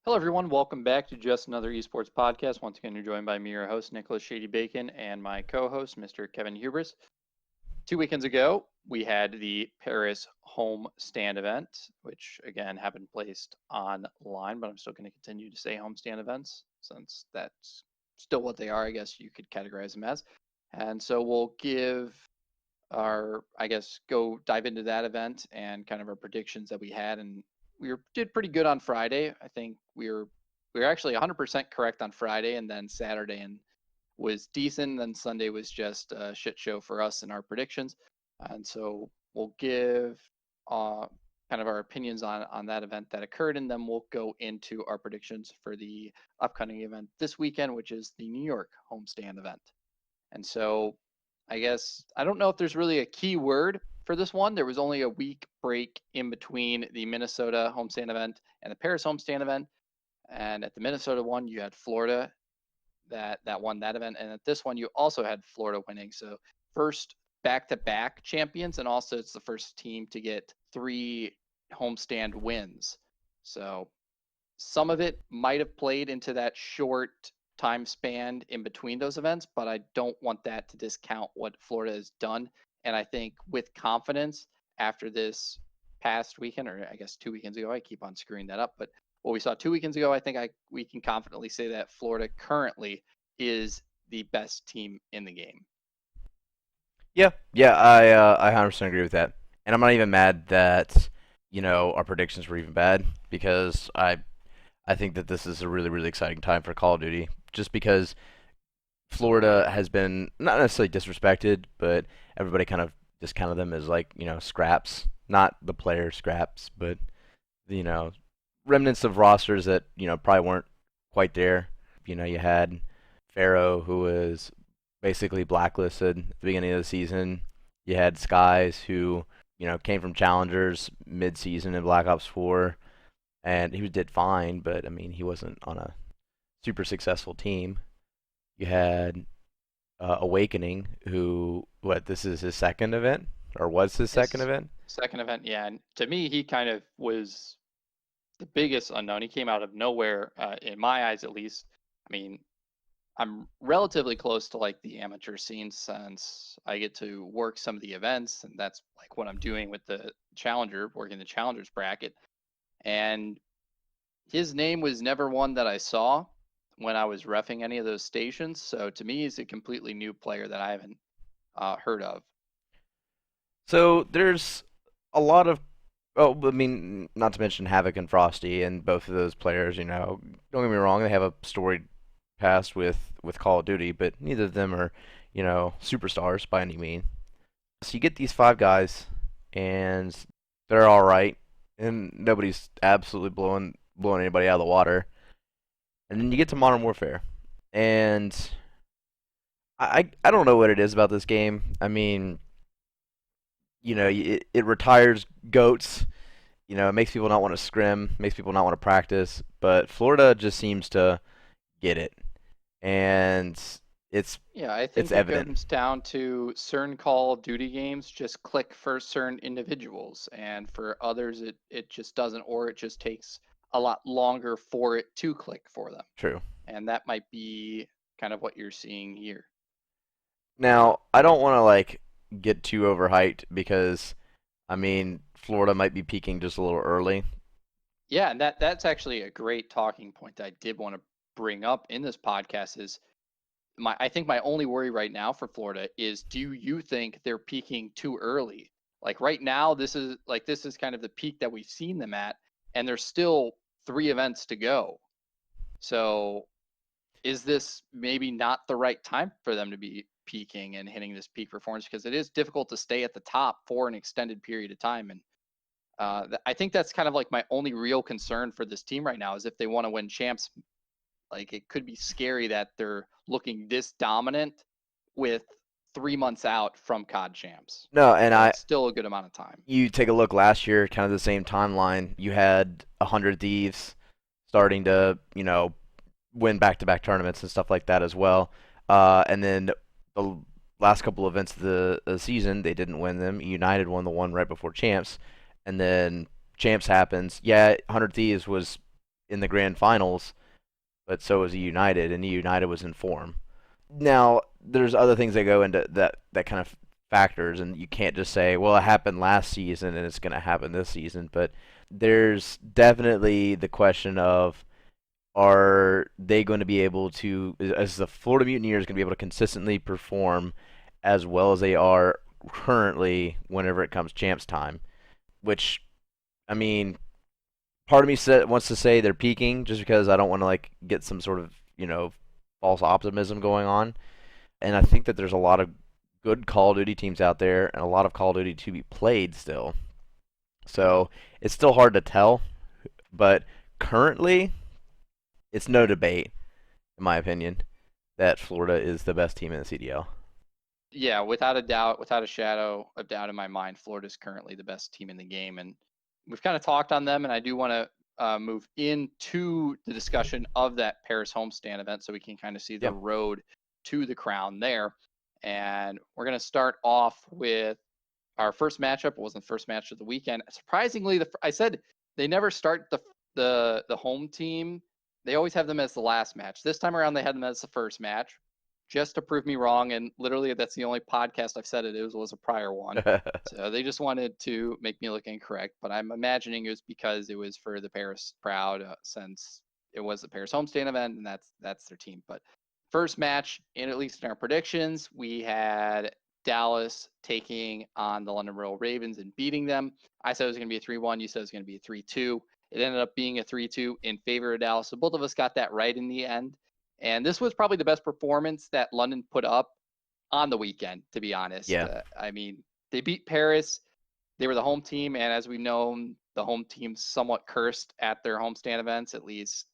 Hello, everyone. Welcome back to Just Another Esports podcast. Once again, you're joined by me, your host, Nicholas Shady Bacon, and my co host, Mr. Kevin Hubris. 2 weekends ago, we had the Paris home stand event, which again have been placed online, but I'm still going to continue to say home stand events since that's still what they are, I guess you could categorize them as. And so we'll give go dive into that event and kind of our predictions that we had. And did pretty good on Friday. I think we were actually 100% correct on Friday, and then Saturday and was decent. And then Sunday was just a shit show for us in our predictions. And so we'll give kind of our opinions on that event that occurred, and then we'll go into our predictions for the upcoming event this weekend, which is the New York homestand event. And so I guess I don't know if there's really a key word for this one. There was only a week break in between the Minnesota homestand event and the Paris homestand event. And at the Minnesota one, you had Florida that won that event, and at this one, you also had Florida winning. So first back-to-back champions, and also it's the first team to get 3 homestand wins. So some of it might have played into that short time span in between those events, but I don't want that to discount what Florida has done. And I think with confidence after this past weekend, or I guess 2 weekends ago, I keep on screwing that up, but what we saw 2 weekends ago, I think we can confidently say that Florida currently is the best team in the game. Yeah, I 100% agree with that. And I'm not even mad that, our predictions were even bad because I think that this is a really, really exciting time for Call of Duty just because Florida has been not necessarily disrespected, but everybody kind of discounted them as like, scraps, not the player scraps, but you know, remnants of rosters that, probably weren't quite there. You had Pharaoh who was basically blacklisted at the beginning of the season. You had Skies, who came from challengers mid-season in Black Ops 4, and he did fine, but I mean he wasn't on a super successful team. You had Awakening, who this is his second event or was his second His event. second event, yeah, and to me, he kind of was the biggest unknown. He came out of nowhere, in my eyes at least. I mean, I'm relatively close to like the amateur scene since I get to work some of the events, and that's like what I'm doing with the challenger, working the challengers bracket. And his name was never one that I saw when I was reffing any of those stations. So to me, he's a completely new player that I haven't heard of. So there's a lot of I mean, not to mention Havoc and Frosty, and both of those players. Don't get me wrong, they have a storied past with Call of Duty, but neither of them are, superstars by any means. So you get these 5 guys, and they're all right, and nobody's absolutely blowing anybody out of the water. And then you get to Modern Warfare, and I don't know what it is about this game. I mean, it retires goats. It makes people not want to scrim, makes people not want to practice. But Florida just seems to get it, and it's Yeah, I it's think it evident. comes down to certain Call of Duty games just click for certain individuals, and for others, it just doesn't, or it just takes a lot longer for it to click for them. True. And that might be kind of what you're seeing here. Now, I don't want to get too overhyped because I mean Florida might be peaking just a little early. Yeah, and that's actually a great talking point that I did want to bring up in this podcast is I think my only worry right now for Florida is, do you think they're peaking too early? Like right now, this is kind of the peak that we've seen them at, and there's still 3 events to go. So is this maybe not the right time for them to be peaking and hitting this peak performance? Because it is difficult to stay at the top for an extended period of time. And I think that's kind of like my only real concern for this team right now is if they want to win champs. Like it could be scary that they're looking this dominant with 3 months out from COD champs, No, and and it's still a good amount of time. you take a look last year, kind of the same timeline. You had 100 Thieves starting to, win back-to-back tournaments and stuff like that as well. And then the last couple events of the season, they didn't win them. United won the one right before champs, and then champs happens. Yeah, 100 Thieves was in the grand finals, but so was United, and United was in form. Now, there's other things that go into that kind of factors, and you can't just say, well, it happened last season and it's going to happen this season. But there's definitely the question of, are they going to be able to, as the Florida Mutineers going to be able to consistently perform as well as they are currently whenever it comes champs time? Which, I mean, part of me wants to say they're peaking just because I don't want to like get some sort of false optimism going on. And I think that there's a lot of good Call of Duty teams out there and a lot of Call of Duty to be played still. So it's still hard to tell, but currently it's no debate, in my opinion, that Florida is the best team in the CDL. Yeah, without a doubt, without a shadow of doubt in my mind, Florida's currently the best team in the game. And we've kind of talked on them, and I do want to move into the discussion of that Paris homestand event so we can kind of see the road to the crown there. And we're going to start off with our first matchup. It wasn't the first match of the weekend. Surprisingly, I said they never start the home team. They always have them as the last match. This time around, they had them as the first match, just to prove me wrong. And literally, that's the only podcast I've said it was a prior one. So they just wanted to make me look incorrect. But I'm imagining it was because it was for the Paris crowd, since it was the Paris homestand event, and that's their team. But first match, and at least in our predictions, we had Dallas taking on the London Royal Ravens and beating them. I said it was going to be a 3-1. You said it was going to be a 3-2. It ended up being a 3-2 in favor of Dallas. So both of us got that right in the end. And this was probably the best performance that London put up on the weekend, to be honest. Yeah. I mean, they beat Paris. They were the home team. And as we know, the home team's somewhat cursed at their homestand events, at least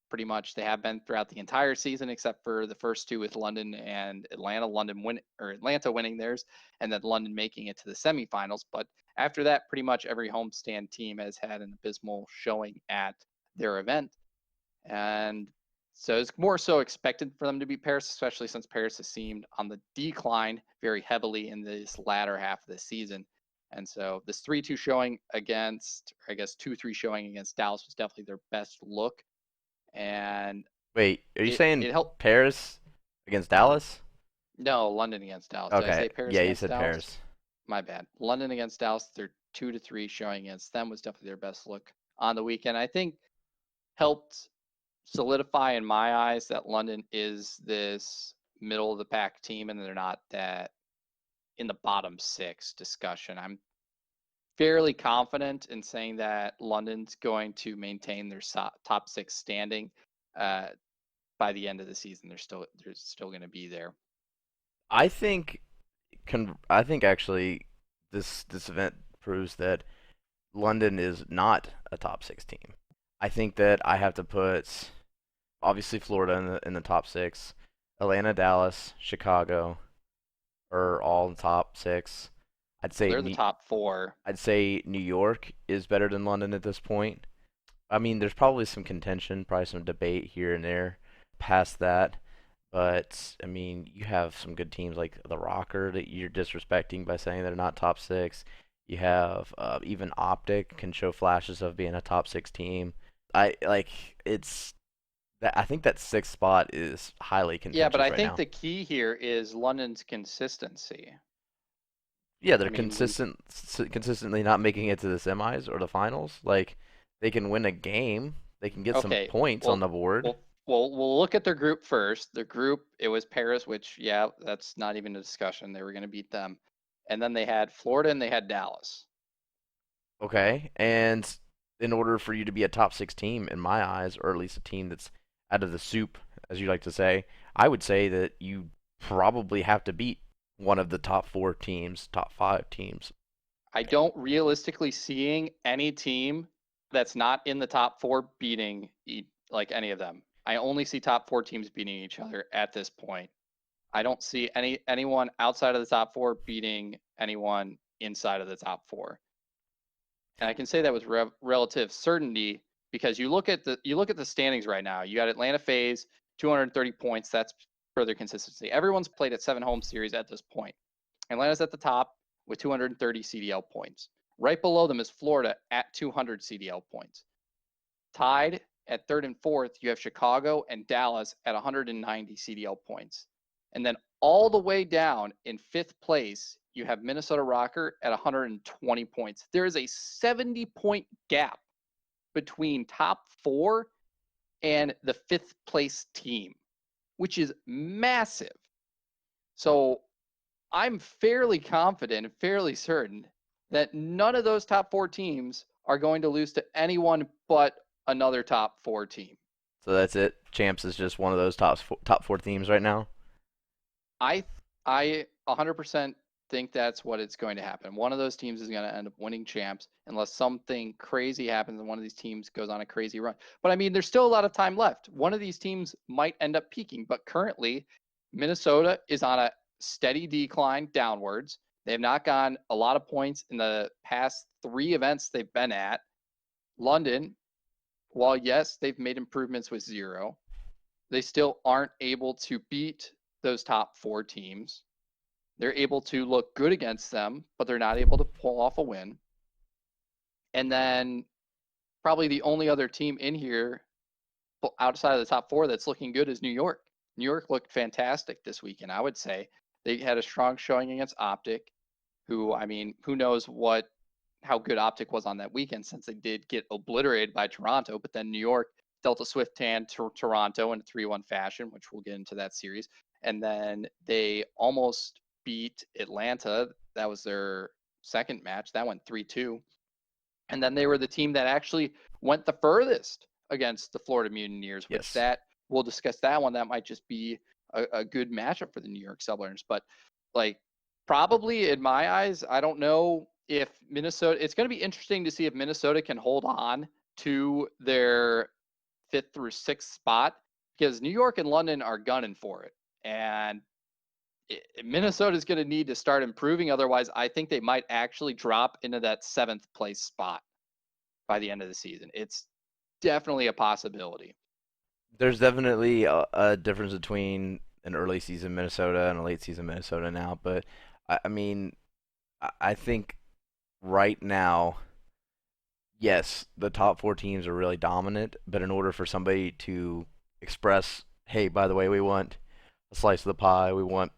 pretty much they have been throughout the entire season, except for the first two with London and Atlanta. Atlanta winning theirs, and then London making it to the semifinals. But after that, pretty much every homestand team has had an abysmal showing at their event. And so it's more so expected for them to beat Paris, especially since Paris has seemed on the decline very heavily in this latter half of the season. And so this 3-2 showing against, I guess 2-3 showing against Dallas was definitely their best look. And Wait, are you saying it helped Paris against Dallas? No, London against Dallas. Did I Okay. say Paris Yeah, you against said Dallas? Paris. My bad. London against Dallas, their 2-3 showing against them was definitely their best look on the weekend. I think helped solidify in my eyes that London is this middle of the pack team and they're not that in the bottom six discussion. I'm fairly confident in saying that London's going to maintain their top six standing by the end of the season. They're still going to be there. I think I think actually this event proves that London is not a top 6 team. I think that I have to put obviously Florida in the top 6. Atlanta, Dallas, Chicago are all in the top 6. They're the top four. I'd say New York is better than London at this point. I mean, there's probably some contention, probably some debate here and there past that. But, I mean, you have some good teams like the Rocker that you're disrespecting by saying they're not top 6. You have even Optic can show flashes of being a top 6 team. I think that 6th spot is highly contentious. Yeah, but I right think now. the key here is London's consistency. Yeah, they're consistently not making it to the semis or the finals. Like, they can win a game, they can get some points on the board. We'll look at their group first. Their group, it was Paris, which, yeah, that's not even a discussion. They were going to beat them. And then they had Florida and they had Dallas. Okay, and in order for you to be a top 6 team, in my eyes, or at least a team that's out of the soup, as you like to say, I would say that you probably have to beat one of the top 4 teams, top 5 teams. I don't realistically seeing any team that's not in the top 4 beating like any of them. I only see top 4 teams beating each other at this point. I don't see anyone outside of the top 4 beating anyone inside of the top 4. And I can say that with relative certainty because you look at the standings right now. You got Atlanta FaZe, 230 points. That's further consistency. Everyone's played at 7 home series at this point. Atlanta's at the top with 230 CDL points. Right below them is Florida at 200 CDL points. Tied at third and fourth, you have Chicago and Dallas at 190 CDL points. And then all the way down in fifth place, you have Minnesota Rocker at 120 points. There is a 70-point gap between top four and the fifth place team, which is massive. So I'm fairly confident and fairly certain that none of those top four teams are going to lose to anyone but another top four team. So that's it. Champs is just one of those top four teams right now. I 100% think that's what it's going to happen. One of those teams is going to end up winning champs unless something crazy happens and one of these teams goes on a crazy run. But I mean, there's still a lot of time left. One of these teams might end up peaking, but currently Minnesota is on a steady decline downwards. They have not gotten a lot of points in the past 3 events they've been at. London, while yes, they've made improvements with 0, they still aren't able to beat those top 4 teams. They're able to look good against them, but they're not able to pull off a win. And then probably the only other team in here outside of the top 4 that's looking good is New York. New York looked fantastic this weekend, I would say. They had a strong showing against Optic, who, I mean, who knows how good Optic was on that weekend since they did get obliterated by Toronto, but then New York dealt a swift hand to Toronto in a 3-1 fashion, which we'll get into that series. And then they almost beat Atlanta. That was their second match. That went 3-2. And then they were the team that actually went the furthest against the Florida Mutineers, which Yes. we'll discuss that one. That might just be a good matchup for the New York Subliners. But like probably in my eyes, I don't know if Minnesota, it's going to be interesting to see if Minnesota can hold on to their 5th through 6th spot because New York and London are gunning for it. And Minnesota is going to need to start improving. Otherwise, I think they might actually drop into that 7th place spot by the end of the season. It's definitely a possibility. There's definitely a difference between an early season Minnesota and a late season Minnesota now, but I mean, I think right now, yes, the top 4 teams are really dominant, but in order for somebody to express, hey, by the way, we want a slice of the pie, we want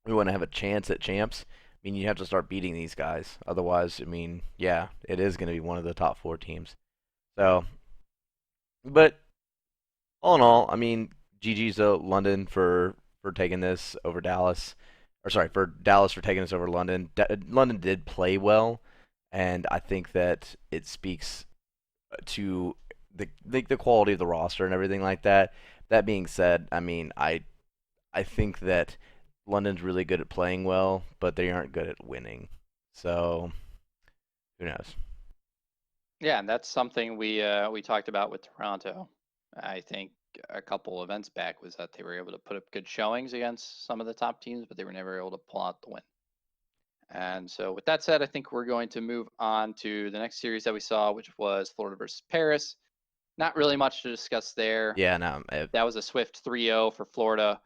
to have a chance at champs. I mean, you have to start beating these guys. Otherwise, I mean, yeah, it is going to be one of the top 4 teams. So, but all in all, I mean, GG's to London for taking this over Dallas, or sorry, for Dallas for taking this over London. London did play well, and I think that it speaks to the quality of the roster and everything like that. That being said, I mean, I think that London's really good at playing well, but they aren't good at winning. So who knows? Yeah, and that's something we talked about with Toronto. I think a couple events back was that they were able to put up good showings against some of the top teams, but they were never able to pull out the win. And so with that said, I think we're going to move on to the next series that we saw, which was Florida versus Paris. Not really much to discuss there. Yeah, no, That was a swift 3-0 for Florida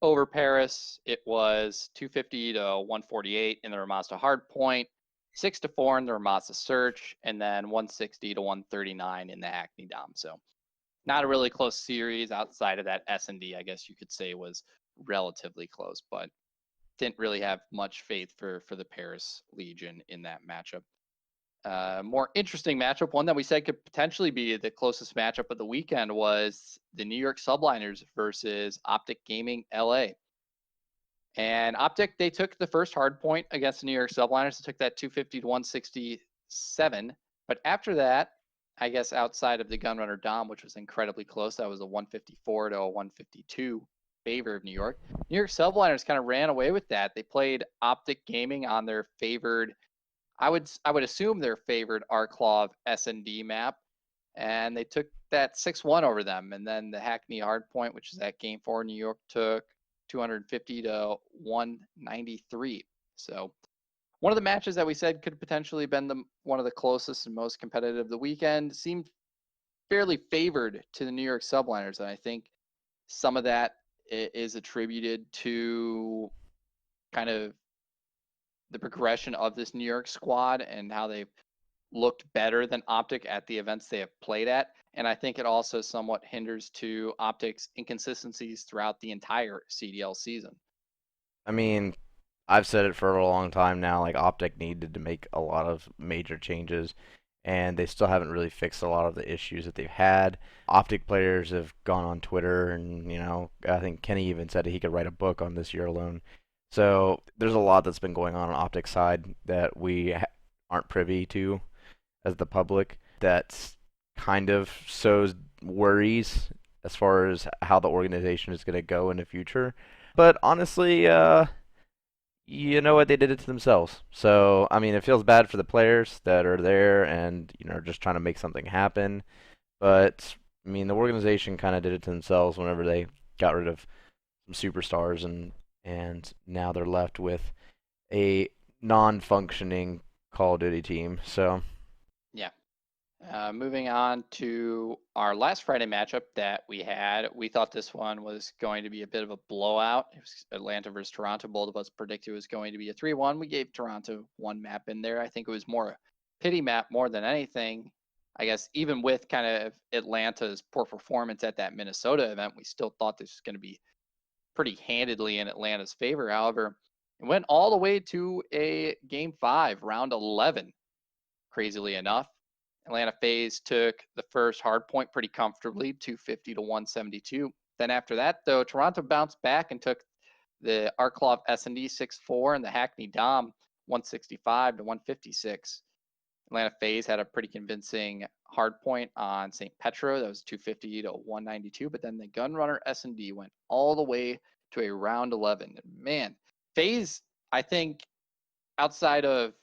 over Paris. It was 250 to 148 in the Ramazda hardpoint, 6-4 in the Ramazda search, and then 160 to 139 in the Hackney Dom. So not a really close series outside of that S&D, I guess you could say was relatively close, but didn't really have much faith for the Paris Legion in that matchup. More interesting matchup, one that we said could potentially be the closest matchup of the weekend, was the New York Subliners versus Optic Gaming LA. And Optic, they took the first hard point against the New York Subliners. They took that 250 to 167. But after that, I guess outside of the Gunrunner Dom, which was incredibly close, that was a 154 to a 152 favor of New York. New York Subliners kind of ran away with that. They played Optic Gaming on their favored, I would assume their favored Arklov S&D map, and they took that 6-1 over them. And then the Hackney Hardpoint, which is that game 4, New York took 250 to 193. So one of the matches that we said could potentially have been one of the closest and most competitive of the weekend seemed fairly favored to the New York Subliners. And I think some of that is attributed to kind of the progression of this New York squad and how they've looked better than Optic at the events they have played at. And I think it also somewhat hinders to Optic's inconsistencies throughout the entire CDL season. I mean, I've said it for a long time now. Like Optic needed to make a lot of major changes, and they still haven't really fixed a lot of the issues that they've had. Optic players have gone on Twitter, and I think Kenny even said he could write a book on this year alone. So there's a lot that's been going on Optic's side that we aren't privy to as the public. That's kind of sows worries as far as how the organization is going to go in the future. But honestly, you know what? They did it to themselves. So, I mean, it feels bad for the players that are there and, just trying to make something happen. But, I mean, the organization kind of did it to themselves whenever they got rid of some superstars and now they're left with a non-functioning Call of Duty team. So, Yeah. Moving on to our last Friday matchup that we had, we thought this one was going to be a bit of a blowout. It was Atlanta versus Toronto. Both of us predicted it was going to be a 3-1. We gave Toronto one map in there. I think it was more a pity map more than anything. I guess even with kind of Atlanta's poor performance at that Minnesota event, we still thought this was going to be pretty handedly in Atlanta's favor. However, it went all the way to a game 5, round 11, crazily enough. Atlanta FaZe took the first hard point pretty comfortably, 250 to 172. Then after that, though, Toronto bounced back and took the Arklov S&D 6-4 and the Hackney Dom 165 to 156. Atlanta FaZe had a pretty convincing hard point on St. Petro. That was 250 to 192. But then the Gunrunner S&D went all the way to a round 11. Man, FaZe, I think, outside of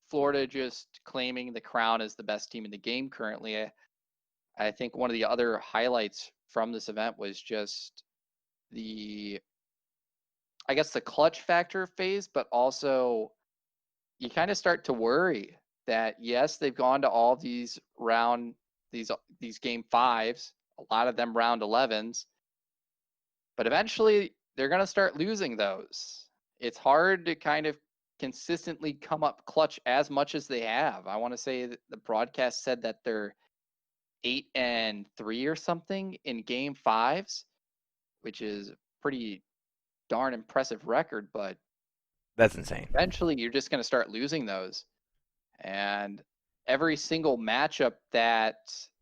Florida just claiming the crown as the best team in the game currently, I think one of the other highlights from this event was just the, I guess, the clutch factor of FaZe, but also you kind of start to worry that yes, they've gone to all these these game 5s, a lot of them round 11s, but eventually they're going to start losing those. It's hard to kind of consistently come up clutch as much as they have. I want to say that the broadcast said that they're 8-3 or something in game 5s, which is pretty darn impressive record, but that's insane. eventually you're just going to start losing those. And every single matchup that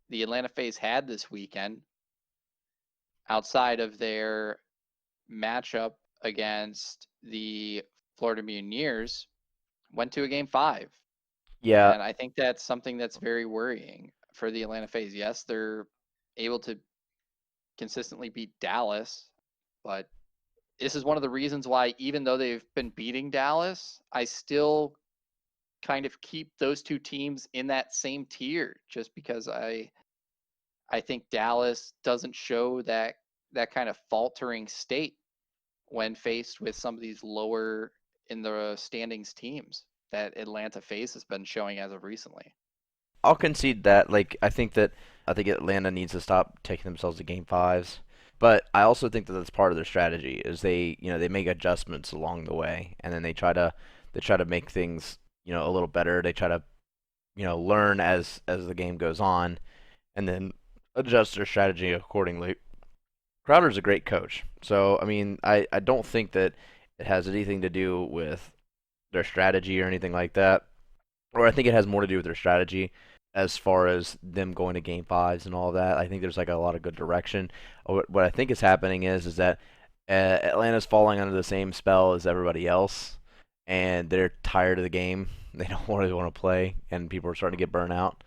the Atlanta FaZe had this weekend, outside of their matchup against the Florida Mutineers, went to a game 5. Yeah, And I think that's something that's very worrying for the Atlanta FaZe. Yes, they're able to consistently beat Dallas, but this is one of the reasons why, even though they've been beating Dallas, I still kind of keep those two teams in that same tier, just because I think Dallas doesn't show that kind of faltering state when faced with some of these lower in the standings teams that Atlanta FaZe has been showing as of recently. I'll concede that. Like, I think Atlanta needs to stop taking themselves to game 5s. But I also think that that's part of their strategy is they make adjustments along the way, and then they try to make things a little better. They try to learn as the game goes on, and then adjust their strategy accordingly. Crowder's a great coach, so I mean I don't think that it has anything to do with their strategy or anything like that, or I think it has more to do with their strategy as far as them going to game 5s and all that. I think there's like a lot of good direction. What I think is happening is that Atlanta's falling under the same spell as everybody else, and they're tired of the game. They don't really want to play, and people are starting to get burnt out.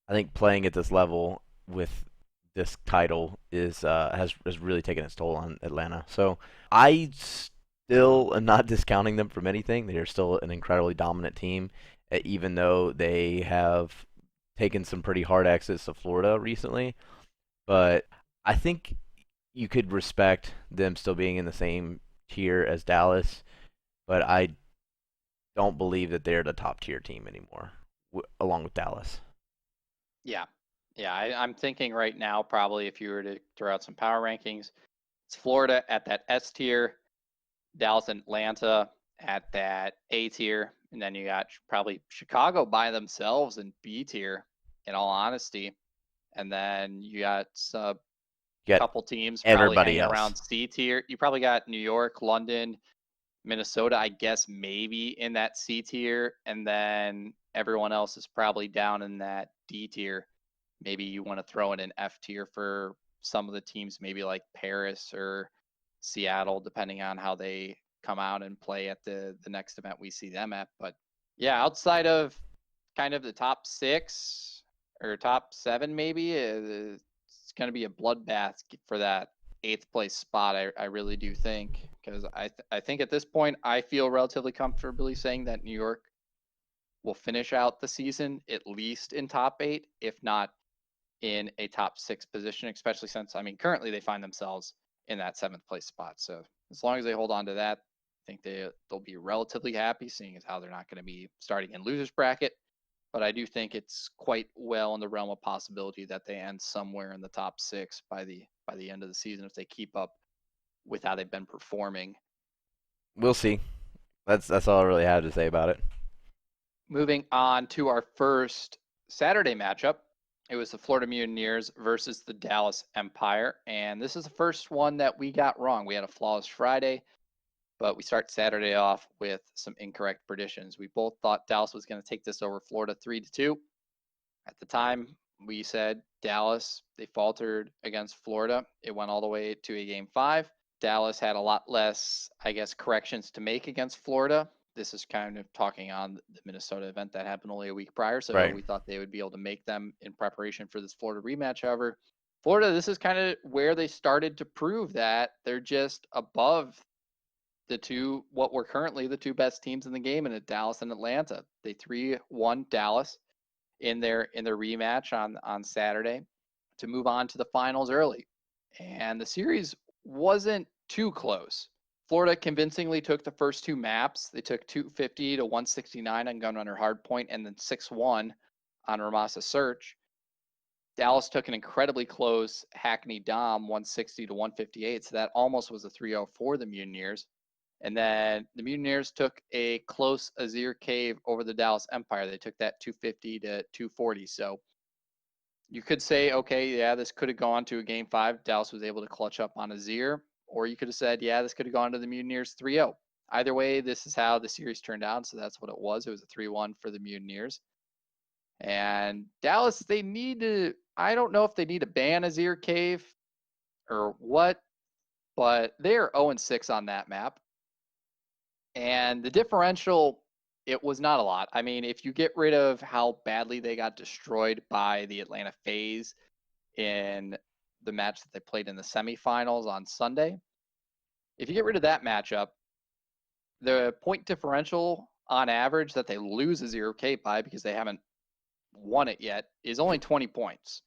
I think playing at this level with this title has really taken its toll on Atlanta. So I still am not discounting them from anything. They are still an incredibly dominant team, even though they have taken some pretty hard exits to Florida recently. But I think you could respect them still being in the same tier as Dallas, but I don't believe that they're the top tier team anymore, along with Dallas. Yeah. Yeah, I'm thinking right now, probably if you were to throw out some power rankings, it's Florida at that S tier, Dallas and Atlanta at that A tier, And then you got probably Chicago by themselves in B tier, in all honesty. And then you got a You got couple teams probably everybody hanging else. around C tier. You probably got New York, London, Minnesota, I guess maybe in that C tier. And then everyone else is probably down in that D tier. Maybe you want to throw in an F tier for some of the teams, maybe like Paris or Seattle, depending on how they come out and play at the next event we see them at. But yeah, outside of kind of the top 6 or top 7, maybe it's going to be a bloodbath for that 8th place spot. I really do think, because I think at this point I feel relatively comfortably saying that New York will finish out the season at least in top 8, if not in a top 6 position, especially since, I mean, currently they find themselves in that 7th place spot. So as long as they hold on to that, I think they'll be relatively happy, seeing as how they're not going to be starting in losers bracket. But I do think it's quite well in the realm of possibility that they end somewhere in the top 6 by the end of the season if they keep up with how they've been performing. We'll see. That's all I really have to say about it. Moving on to our first Saturday matchup. It was the Florida Mutineers versus the Dallas Empire. And this is the first one that we got wrong. We had a flawless Friday, but we start Saturday off with some incorrect predictions. We both thought Dallas was going to take this over Florida 3-2. At the time, we said Dallas, they faltered against Florida. It went all the way to a game 5. Dallas had a lot less, I guess, corrections to make against Florida. This is kind of talking on the Minnesota event that happened only a week prior. So Right. we thought they would be able to make them in preparation for this Florida rematch. However, Florida, this is kind of where they started to prove that they're just above the two, what were currently the two best teams in the game, in Dallas and Atlanta. They 3-1 Dallas in their rematch on Saturday to move on to the finals early. And the series wasn't too close. Florida convincingly took the first 2 maps. They took 250 to 169 on Gunrunner Hardpoint and then 6-1 on Ramasa Search. Dallas took an incredibly close Hackney Dom 160 to 158, so that almost was a 3-0 for the Mutineers. And then the Mutineers took a close Azir Cave over the Dallas Empire. They took that 250 to 240. So you could say, okay, yeah, this could have gone to a game 5. Dallas was able to clutch up on Azir. Or you could have said, yeah, this could have gone to the Mutineers 3-0. Either way, this is how the series turned out. So that's what it was. It was a 3-1 for the Mutineers. And Dallas, they need to, I don't know if they need to ban Azir Cave or what, but they are 0-6 on that map. And the differential, it was not a lot. I mean, if you get rid of how badly they got destroyed by the Atlanta FaZe in the match that they played in the semifinals on Sunday, if you get rid of that matchup, the point differential on average that they lose a 0K by, because they haven't won it yet, is only 20 points.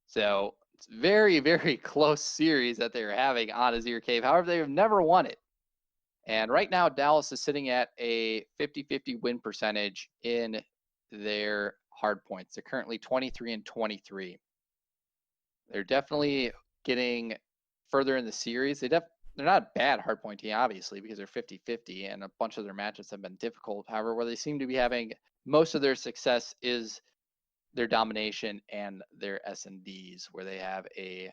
So it's very, very close series that they're having on Azir Cave. However, they've never won it. And right now, Dallas is sitting at a 50-50 win percentage in their hard points. They're currently 23-23. They're definitely getting further in the series. They're not a bad hard point team, obviously, because they're 50-50, and a bunch of their matches have been difficult. However, where they seem to be having most of their success is their domination and their S&Ds, where they have a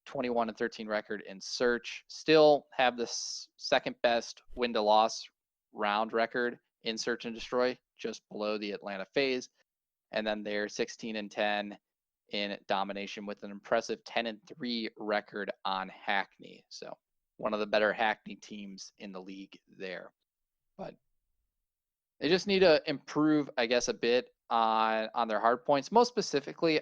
21-13 record in search, still have the second best win to loss round record in search and destroy, just below the Atlanta FaZe. And then they're 16-10 in domination with an impressive 10-3 record on Hackney. So one of the better Hackney teams in the league there. But they just need to improve, I guess, a bit on their hard points, most specifically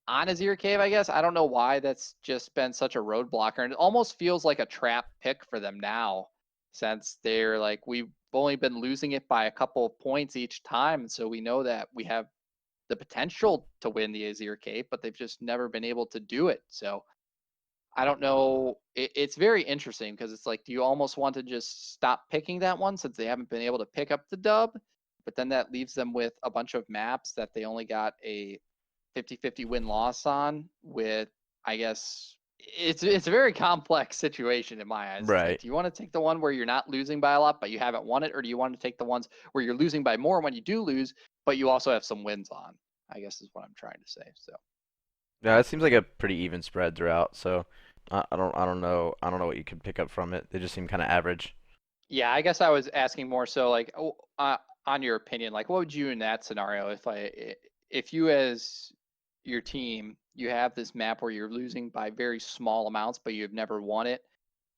on Azir Cave, I guess. I don't know why that's just been such a roadblocker. And it almost feels like a trap pick for them now, since they're like, we've only been losing it by a couple of points each time. So we know that we have the potential to win the Azir Cave, but they've just never been able to do it. So I don't know. It's very interesting, because it's like, do you almost want to just stop picking that one since they haven't been able to pick up the dub? But then that leaves them with a bunch of maps that they only got a 50-50 win-loss on, with, I guess, it's a very complex situation in my eyes. It's like, Right. do you want to take the one where you're not losing by a lot, but you haven't won it, or do you want to take the ones where you're losing by more when you do lose, but you also have some wins on? I guess is what I'm trying to say. So Yeah, it seems like a pretty even spread throughout. So I don't know what you could pick up from it. They just seem kind of average. yeah, I guess I was asking more so like on your opinion, like what would you in that scenario if you as your team you have this map where you're losing by very small amounts, but you've never won it?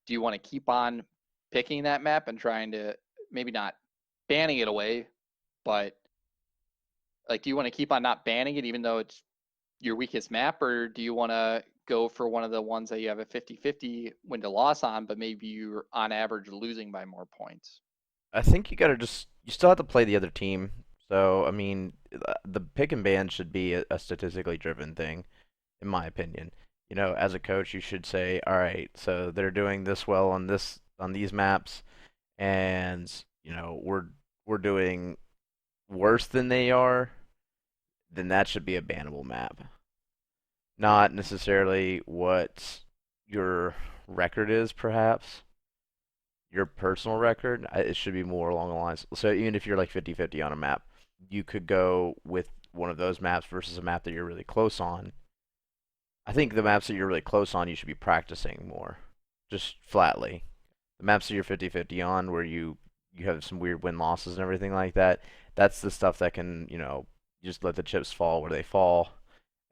Do you want to keep on picking that map and trying to maybe not banning it away, but like do you want to keep on not banning it even though it's your weakest map, or do you want to go for one of the ones that you have a 50-50 win to loss on, but maybe you're on average losing by more points? I think you still have to play the other team. So I mean, the pick and ban should be a statistically driven thing, in my opinion. You know, as a coach, you should say, all right, so they're doing this well on these maps, and you know we're doing worse than they are. Then that should be a bannable map, not necessarily what your record is, perhaps your personal record. It should be more along the lines. So even if you're like 50-50 on a map, you could go with one of those maps versus a map that you're really close on. I think the maps that you're really close on, you should be practicing more, just flatly. The maps that you're 50-50 on, where you have some weird win losses and everything like that, that's the stuff that can, just let the chips fall where they fall,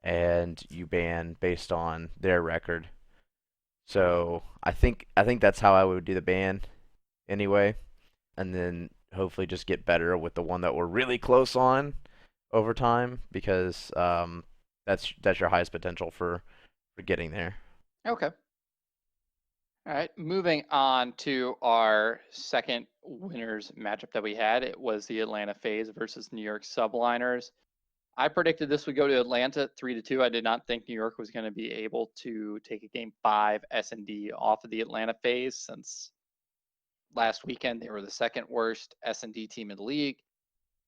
and you ban based on their record. So I think that's how I would do the ban anyway, and then hopefully just get better with the one that we're really close on over time, because that's your highest potential for getting there. Okay. All right. Moving on to our second winners matchup that we had. It was the Atlanta FaZe versus New York Subliners. I predicted this would go to Atlanta 3-2. I did not think New York was going to be able to take a game 5 S&D off of the Atlanta FaZe, since last weekend they were the second worst S&D team in the league.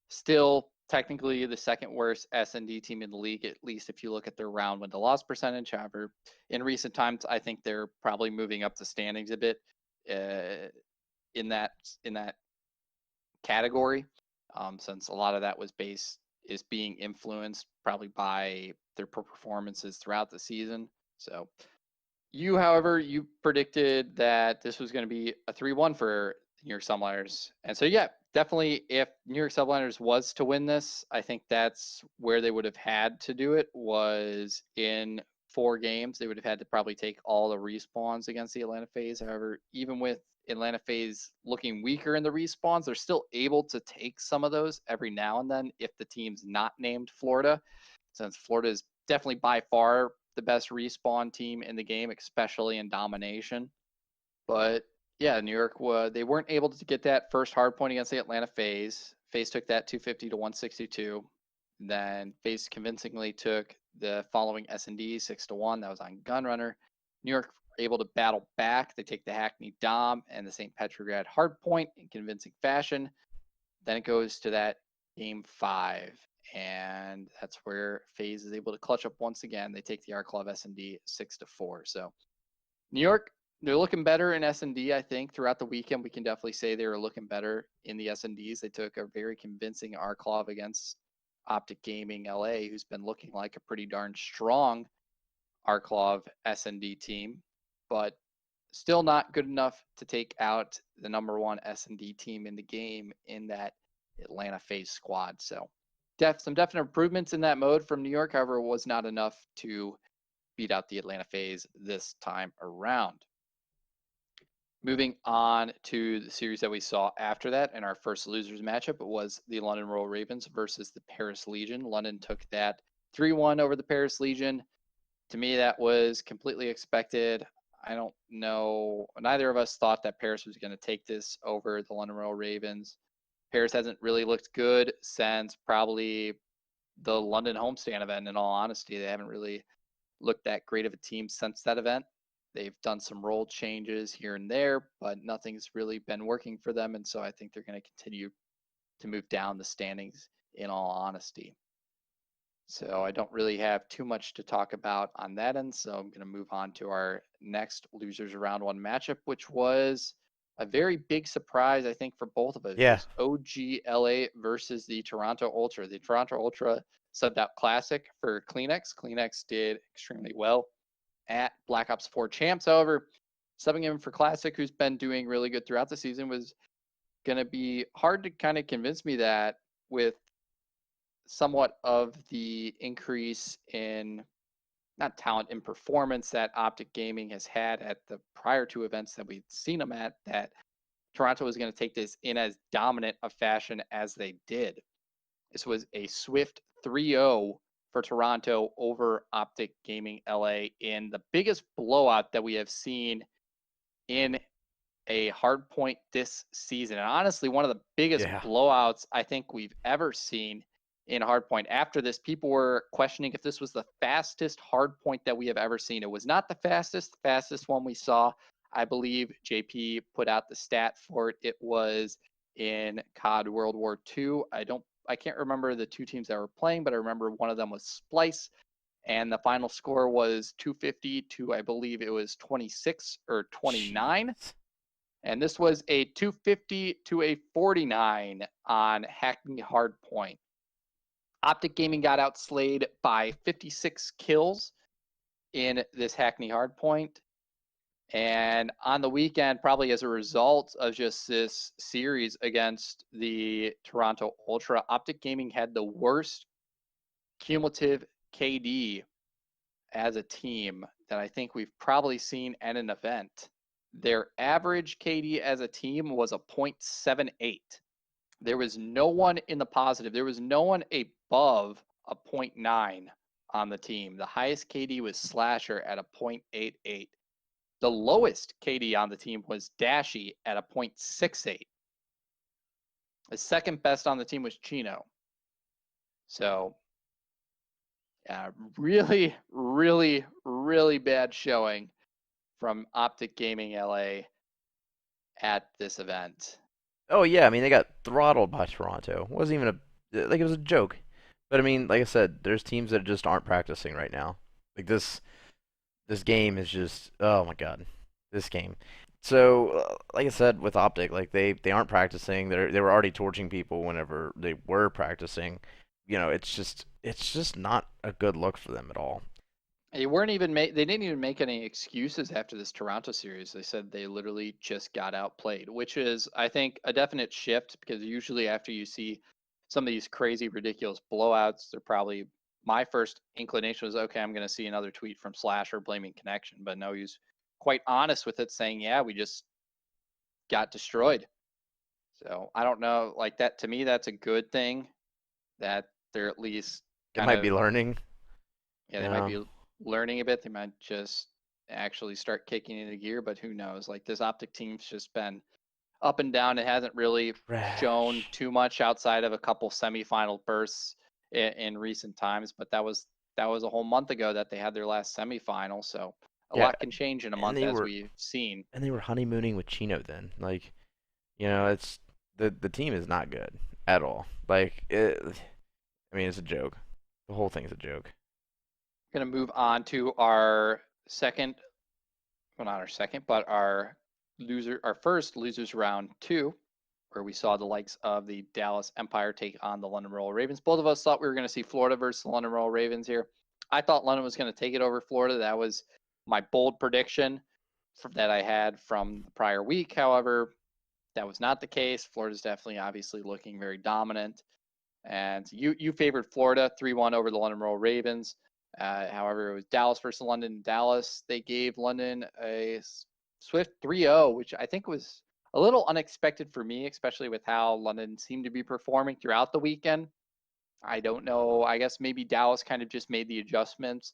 Still technically the second worst S&D team in the league, at least if you look at their round win to loss percentage. However, in recent times, I think they're probably moving up the standings a bit uh, in that category, since a lot of that is being influenced probably by their performances throughout the season. So however, you predicted that this was going to be a 3-1 for New York Subliners. And so, yeah, definitely if New York Subliners was to win this, I think that's where they would have had to do it, was in 4 games. They would have had to probably take all the respawns against the Atlanta FaZe. However, even with Atlanta FaZe looking weaker in the respawns, they're still able to take some of those every now and then if the team's not named Florida, since Florida is definitely by far the best respawn team in the game, especially in domination. But yeah, New York they weren't able to get that first hard point against the Atlanta FaZe. FaZe took that 250 to 162. Then FaZe convincingly took the following S&D 6-1. That was on Gunrunner. New York able to battle back. They take the Hackney Dom and the St. Petrograd hard point in convincing fashion. Then it goes to that game 5, and that's where FaZe is able to clutch up once again. They take the R Club S&D 6-4. So New York, they're looking better in S&D. I think throughout the weekend we can definitely say they were looking better in the S&Ds. They took a very convincing R Club against Optic Gaming LA, who's been looking like a pretty darn strong Arklov S&D team, but still not good enough to take out the number 1 S&D team in the game in that Atlanta FaZe squad. So some definite improvements in that mode from New York. However, it was not enough to beat out the Atlanta FaZe this time around. Moving on to the series that we saw after that in our first losers matchup, it was the London Royal Ravens versus the Paris Legion. London took that 3-1 over the Paris Legion. To me, that was completely expected. I don't know. Neither of us thought that Paris was going to take this over the London Royal Ravens. Paris hasn't really looked good since probably the London homestand event, in all honesty. They haven't really looked that great of a team since that event. They've done some role changes here and there, but nothing's really been working for them. And so I think they're going to continue to move down the standings, in all honesty. So I don't really have too much to talk about on that end. So I'm going to move on to our next losers round one matchup, which was a very big surprise, I think, for both of us. It Yeah. was OGLA versus the Toronto Ultra. The Toronto Ultra subbed out Classic for Kleenex. Kleenex did extremely well at Black Ops 4 Champs. However, subbing him for Classic, who's been doing really good throughout the season, was going to be hard to kind of convince me that with somewhat of the increase in not talent in performance that Optic Gaming has had at the prior two events that we've seen them at, that Toronto was going to take this in as dominant a fashion as they did. This was a swift 3-0 for Toronto over Optic Gaming LA in the biggest blowout that we have seen in a hard point this season. And honestly, one of the biggest Yeah. blowouts I think we've ever seen in hardpoint. After this, people were questioning if this was the fastest hardpoint that we have ever seen. It was not the fastest one we saw. I believe JP put out the stat for it. It was in COD World War II. I can't remember the two teams that were playing, but I remember one of them was Splice, and the final score was 250 to, I believe it was 26 or 29. Jeez. And this was a 250 to a 49 on Hackney Hardpoint. Optic Gaming got outslayed by 56 kills in this Hackney Hardpoint. And on the weekend, probably as a result of just this series against the Toronto Ultra, Optic Gaming had the worst cumulative KD as a team that I think we've probably seen at an event. Their average KD as a team was a 0.78. There was no one in the positive. There was no one above a 0.9 on the team. The highest KD was Slasher at a 0.88. The lowest KD on the team was Dashy at a 0.68. The second best on the team was Chino. So, yeah, really, really, really bad showing from Optic Gaming LA at this event. Oh yeah, I mean they got throttled by Toronto. It wasn't even it was a joke. But I mean, like I said, there's teams that just aren't practicing right now. Like this game is just, oh my god, this game. So like I said with Optic, like they aren't practicing. They were already torching people whenever they were practicing. It's just not a good look for them at all. They didn't even make any excuses after this Toronto series. They said they literally just got outplayed, which is, I think, a definite shift, because usually after you see some of these crazy, ridiculous blowouts, they're probably, my first inclination was, okay, I'm going to see another tweet from Slasher blaming connection. But no, he's quite honest with it, saying, yeah, we just got destroyed. So I don't know, like that, to me, that's a good thing that they're at least They kind might be of, learning. yeah, they might Yeah. be learning a bit. They might just actually start kicking into gear, but who knows? Like, this Optic team's just been up and down. It hasn't really shown Trash. too much outside of a couple semifinal bursts in recent times, but that was a whole month ago that they had their last semifinal. So a Yeah, lot can change in a and month, they as were we've seen. and they were honeymooning with Chino then. Like, it's the team is not good at all. Like I mean, it's a joke. The whole thing's a joke. Going to move on to our second, well, not our second, but our first losers round two, where we saw the likes of the Dallas Empire take on the London Royal Ravens. Both of us thought we were going to see Florida versus the London Royal Ravens here. I thought London was going to take it over Florida. That was my bold prediction that I had from the prior week. However, that was not the case. Florida's definitely, obviously, looking very dominant. And you favored Florida 3-1 over the London Royal Ravens. However, it was Dallas versus London. Dallas, they gave London a swift 3-0, which I think was a little unexpected for me, especially with how London seemed to be performing throughout the weekend. I don't know. I guess maybe Dallas kind of just made the adjustments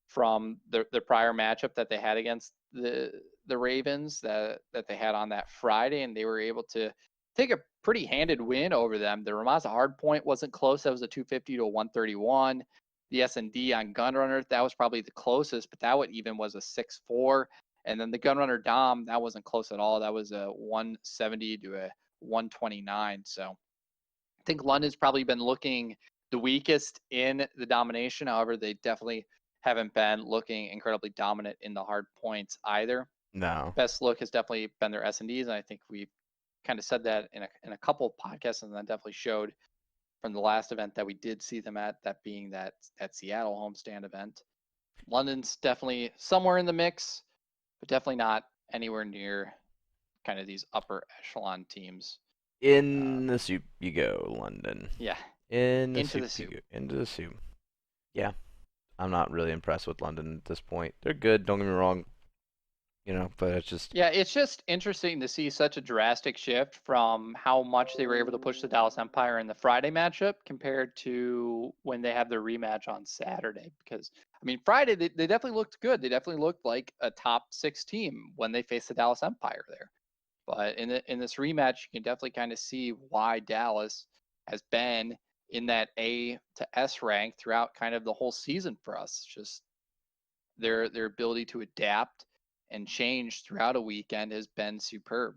from the prior matchup that they had against the Ravens that they had on that Friday, and they were able to take a pretty handed win over them. The Ramaz hardpoint wasn't close. That was a 250 to a 131. The S&D on Gunrunner, that was probably the closest, but that one even was a 6-4. And then the Gunrunner Dom, that wasn't close at all. That was a 170 to a 129. So I think London's probably been looking the weakest in the domination. However, they definitely haven't been looking incredibly dominant in the hard points either. No. Best look has definitely been their S&Ds, and I think we kind of said that in a couple of podcasts, and that definitely showed from the last event that we did see them at, that being that Seattle homestand event. London's definitely somewhere in the mix, but definitely not anywhere near kind of these upper echelon teams. In the soup you go, London. Yeah, In the into soup the soup. you go. Into the soup. Yeah, I'm not really impressed with London at this point. They're good, don't get me wrong. But it's just Yeah, it's just interesting to see such a drastic shift from how much they were able to push the Dallas Empire in the Friday matchup compared to when they have their rematch on Saturday. Because, I mean, Friday, they definitely looked good. They definitely looked like a top 6 team when they faced the Dallas Empire there. But in this rematch, you can definitely kind of see why Dallas has been in that A to S rank throughout kind of the whole season for us. Just their ability to adapt and change throughout a weekend has been superb.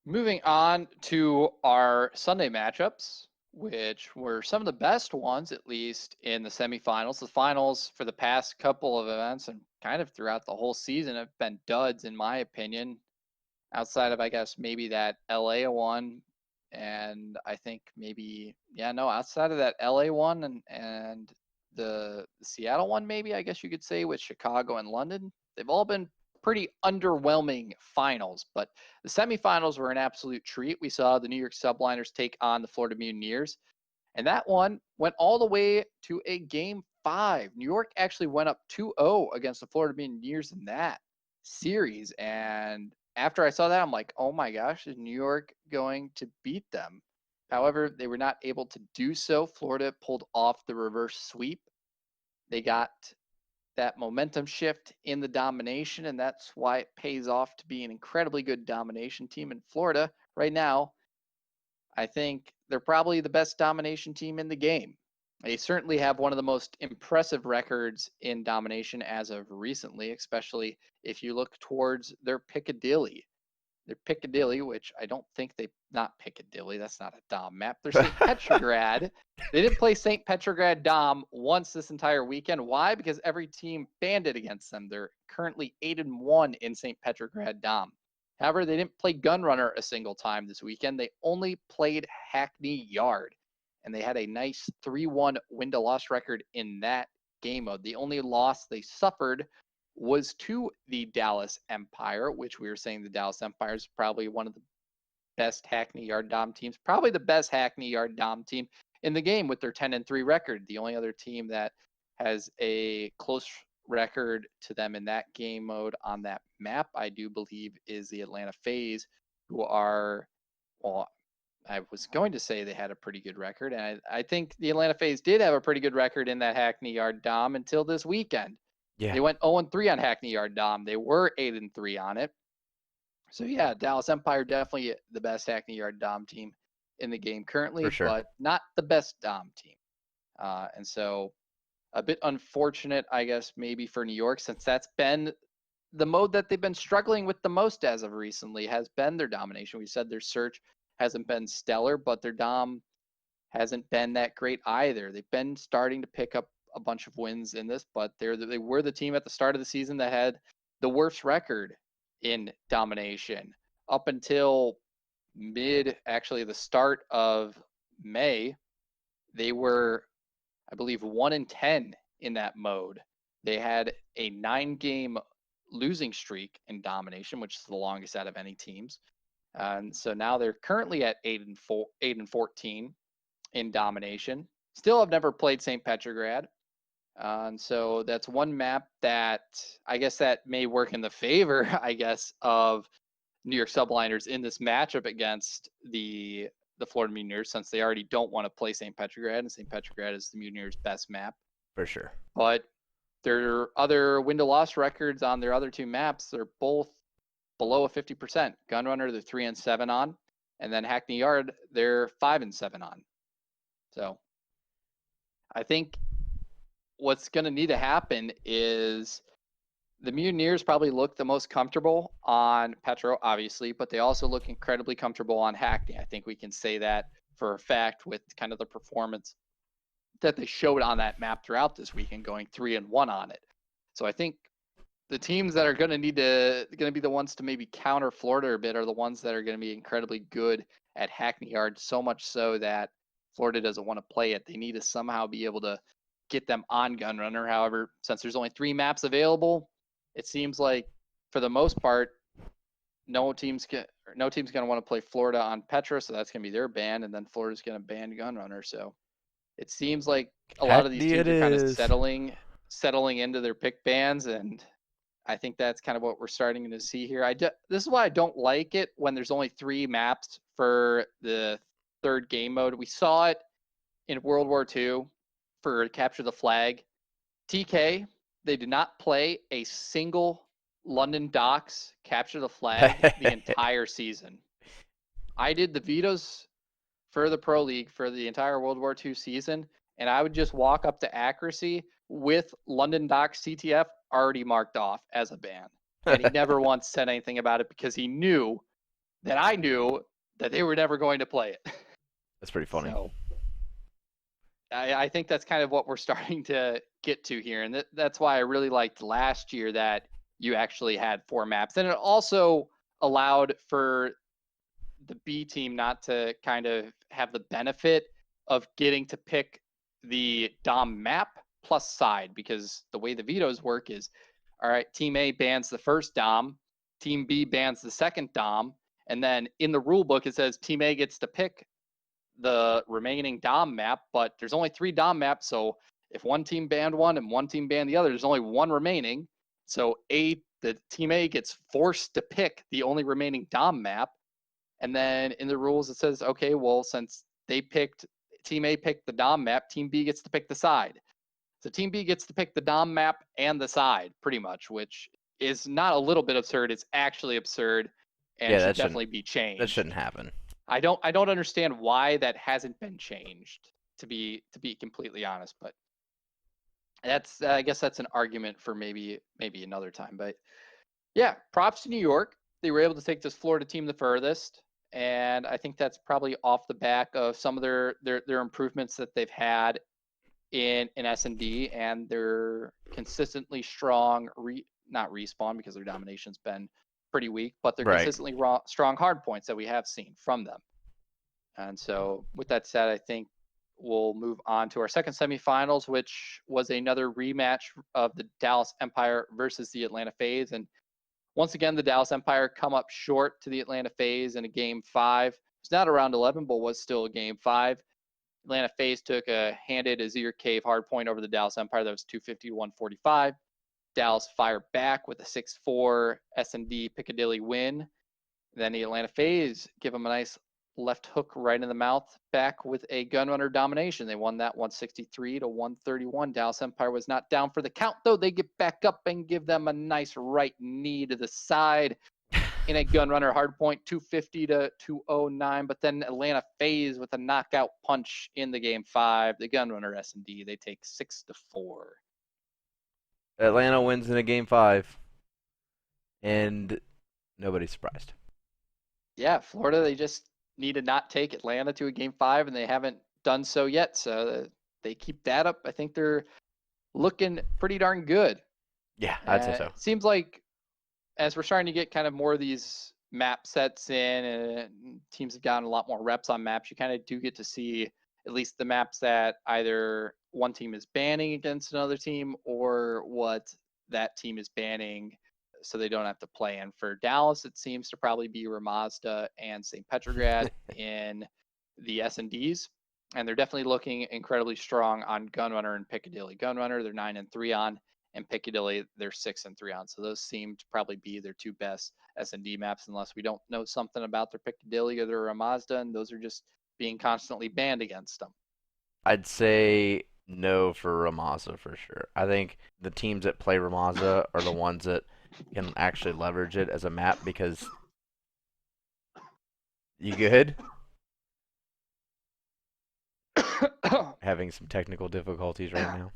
Moving on to our Sunday matchups, which were some of the best ones, at least in the semifinals. The finals for the past couple of events and kind of throughout the whole season have been duds, in my opinion, outside of, I guess, maybe that LA one. And I think maybe, outside of that LA one and the Seattle one, maybe, I guess you could say, with Chicago and London, they've all been pretty underwhelming finals, but the semifinals were an absolute treat. We saw the New York Subliners take on the Florida Mutineers, and that one went all the way to a game 5. New York actually went up 2-0 against the Florida Mutineers in that series, and after I saw that, I'm like, oh my gosh, is New York going to beat them? However, they were not able to do so. Florida pulled off the reverse sweep. They got that momentum shift in the domination, and that's why it pays off to be an incredibly good domination team in Florida right now. I think they're probably the best domination team in the game. They certainly have one of the most impressive records in domination as of recently, especially if you look towards their Piccadilly. Their Piccadilly, which I don't think not Piccadilly, that's not a Dom map. They're St. Petrograd. They didn't play St. Petrograd Dom once this entire weekend. Why? Because every team banded against them. They're currently 8-1 in St. Petrograd Dom. However, they didn't play Gunrunner a single time this weekend. They only played Hackney Yard, and they had a nice 3-1 win-to-loss record in that game mode. The only loss they suffered was to the Dallas Empire, which we were saying the Dallas Empire is probably one of the best Hackney Yard Dom teams, probably the best Hackney Yard Dom team in the game with their 10-3 record. The only other team that has a close record to them in that game mode on that map, I do believe, is the Atlanta FaZe, who are, well, I was going to say they had a pretty good record, and I think the Atlanta FaZe did have a pretty good record in that Hackney Yard Dom until this weekend. yeah, They went 0-3 on Hackney Yard Dom. They were 8-3 on it. So yeah, Dallas Empire definitely the best Hackney Yard Dom team in the game currently, for sure. but not the best Dom team. And so a bit unfortunate, I guess, maybe for New York, since that's been the mode that they've been struggling with the most as of recently, has been their domination. We said their search hasn't been stellar, but their Dom hasn't been that great either. They've been starting to pick up a bunch of wins in this, but they were the team at the start of the season that had the worst record in domination up until actually the start of May. They were, I believe, 1-10 in that mode. They had a 9-game losing streak in domination, which is the longest out of any teams. And so now they're currently at 8-14 in domination. Still have never played St. Petrograd. And so that's one map that I guess that may work in the favor, I guess, of New York Subliners in this matchup against the Florida Mutineers, since they already don't want to play St. Petrograd, and St. Petrograd is the Mutineers' best map. For sure. But their other win-to-loss records on their other two maps, they're both below a 50%. Gunrunner, they're 3-7 on, and then Hackney Yard, they're 5-7 on. So I think what's going to need to happen is the Mutineers probably look the most comfortable on Petro, obviously, but they also look incredibly comfortable on Hackney. I think we can say that for a fact with kind of the performance that they showed on that map throughout this weekend, going 3-1 on it. So I think the teams that are going to be the ones to maybe counter Florida a bit are the ones that are going to be incredibly good at Hackney Yard, so much so that Florida doesn't want to play it. They need to somehow be able to get them on Gunrunner. However, since there's only 3 maps available, it seems like for the most part, no team's going to want to play Florida on Petra, so that's going to be their ban, and then Florida's going to ban Gunrunner. So it seems like a lot of these Hackney it teams are kind of is. settling into their pick bans, and I think that's kind of what we're starting to see here. This is why I don't like it when there's only 3 maps for the 3rd game mode. We saw it in World War II for Capture the Flag. TK, they did not play a single London Docks Capture the Flag the entire season. I did the vetoes for the Pro League for the entire World War II season, and I would just walk up to accuracy with London Docks CTF already marked off as a ban. And he never once said anything about it because he knew that I knew that they were never going to play it. That's pretty funny. So I think that's kind of what we're starting to get to here. And that's why I really liked last year that you actually had 4 maps. And it also allowed for the B team not to kind of have the benefit of getting to pick the Dom map plus side, because the way the vetoes work is, all right, Team A bans the first Dom, Team B bans the second Dom, and then in the rule book it says Team A gets to pick the remaining Dom map, but there's only 3 Dom maps, so if one team banned one and one team banned the other, there's only one remaining. So the Team A gets forced to pick the only remaining Dom map. And then in the rules it says, okay, well, since Team A picked the Dom map, Team B gets to pick the side. So Team B gets to pick the Dom map and the side, pretty much, which is not a little bit absurd. It's actually absurd and should definitely be changed. That shouldn't happen. I don't understand why that hasn't been changed, to be completely honest, but that's I guess that's an argument for maybe another time. But yeah, props to New York. They were able to take this Florida team the furthest, and I think that's probably off the back of some of their improvements that they've had in S&D and their consistently strong not respawn, because their domination's been pretty weak, but they're consistently strong hard points that we have seen from them. And so with that said, I think we'll move on to our second semifinals, which was another rematch of the Dallas Empire versus the Atlanta FaZe. And once again, the Dallas Empire come up short to the Atlanta FaZe in a game 5. It's not a round 11, but was still a game 5. Atlanta FaZe took a handed Azir Cave hardpoint over the Dallas Empire. That was 250 to 145. Dallas fired back with a 6-4 S&D Piccadilly win. Then the Atlanta FaZe give them a nice left hook right in the mouth back with a Gunrunner domination. They won that 163 to 131. Dallas Empire was not down for the count, though. They get back up and give them a nice right knee to the side in a Gunrunner hardpoint, 250 to 209. But then Atlanta FaZe with a knockout punch in the game 5. The Gunrunner S&D, they take 6-4. Atlanta wins in a game 5, and nobody's surprised. Yeah, Florida, they just need to not take Atlanta to a game 5, and they haven't done so yet. So they keep that up. I think they're looking pretty darn good. Yeah, I'd say so. It seems like as we're starting to get kind of more of these map sets in, and teams have gotten a lot more reps on maps, you kind of do get to see at least the maps that either one team is banning against another team or what that team is banning, so they don't have to play. And for Dallas, it seems to probably be Ramazda and St. Petrograd in the S&Ds. And they're definitely looking incredibly strong on Gunrunner and Piccadilly. Gunrunner, they're 9-3 on, and Piccadilly, they're 6-3 on. So those seem to probably be their 2 best S&D maps, unless we don't know something about their Piccadilly or their Ramazda, and those are just being constantly banned against them. I'd say no for Ramazza for sure. I think the teams that play Ramazza are the ones that can actually leverage it as a map, because you good? Having some technical difficulties right now.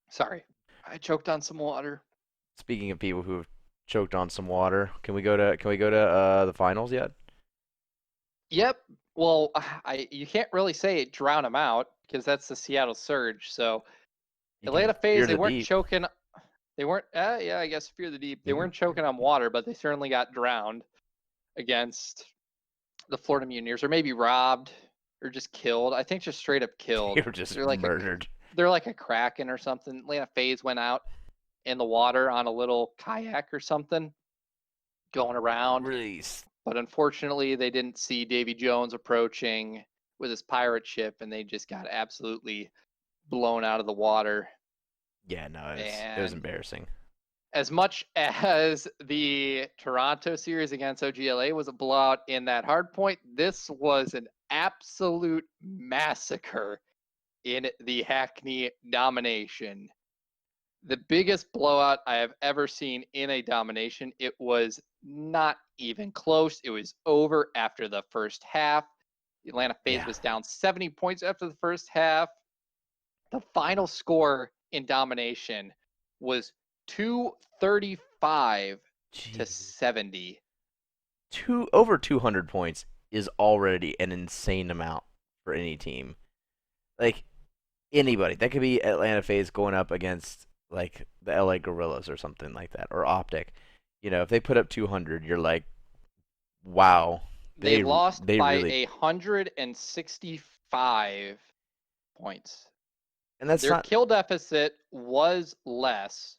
Sorry, I choked on some water. Speaking of people who have choked on some water, can we go to the finals yet? Yep. Well, you can't really say drown them out. because that's the Seattle Surge. So You Atlanta can fear FaZe, they the weren't deep. choking. They weren't, yeah, I guess fear the deep. They weren't choking on water, but they certainly got drowned against the Florida Mutineers, or maybe robbed or just killed. I think just straight up They killed. were just They're like murdered. they're like a kraken or something. Atlanta FaZe went out in the water on a little kayak or something, going around. Really, But unfortunately, they didn't see Davy Jones approaching with his pirate ship, and they just got absolutely blown out of the water. yeah, no, it was And embarrassing. as much as the Toronto series against OGLA was a blowout in that hard point, this was an absolute massacre in the Hackney domination. The biggest blowout I have ever seen in a domination. It was not even close. It was over after the first half. The Atlanta FaZe Yeah. was down 70 points after the first half. The final score in domination was 235 to Jeez. 70. Over 200 points is already an insane amount for any team. Like anybody, that could be Atlanta FaZe going up against like the LA Gorillas or something like that, or Optic. You know, if they put up 200, you're like, wow, They lost they by really, 165 points. and that's Their not kill deficit was less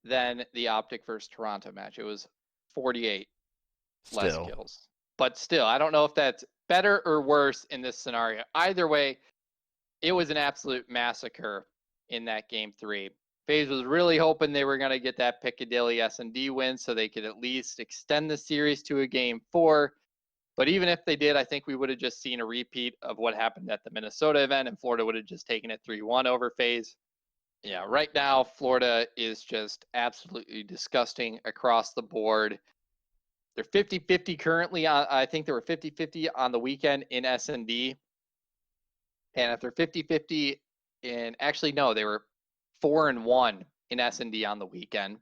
than the Optic versus Toronto match. It was 48 less still. kills. But still, I don't know if that's better or worse in this scenario. Either way, it was an absolute massacre in that game 3. FaZe was really hoping they were going to get that Piccadilly S&D win so they could at least extend the series to a game 4. But even if they did, I think we would have just seen a repeat of what happened at the Minnesota event, and Florida would have just taken it 3-1 over FaZe. Yeah, right now, Florida is just absolutely disgusting across the board. They're 50-50 currently. I think they were 50-50 on the weekend in S&D. And if they're 50-50 in, actually, no, they were 4-1 in S&D on the weekend.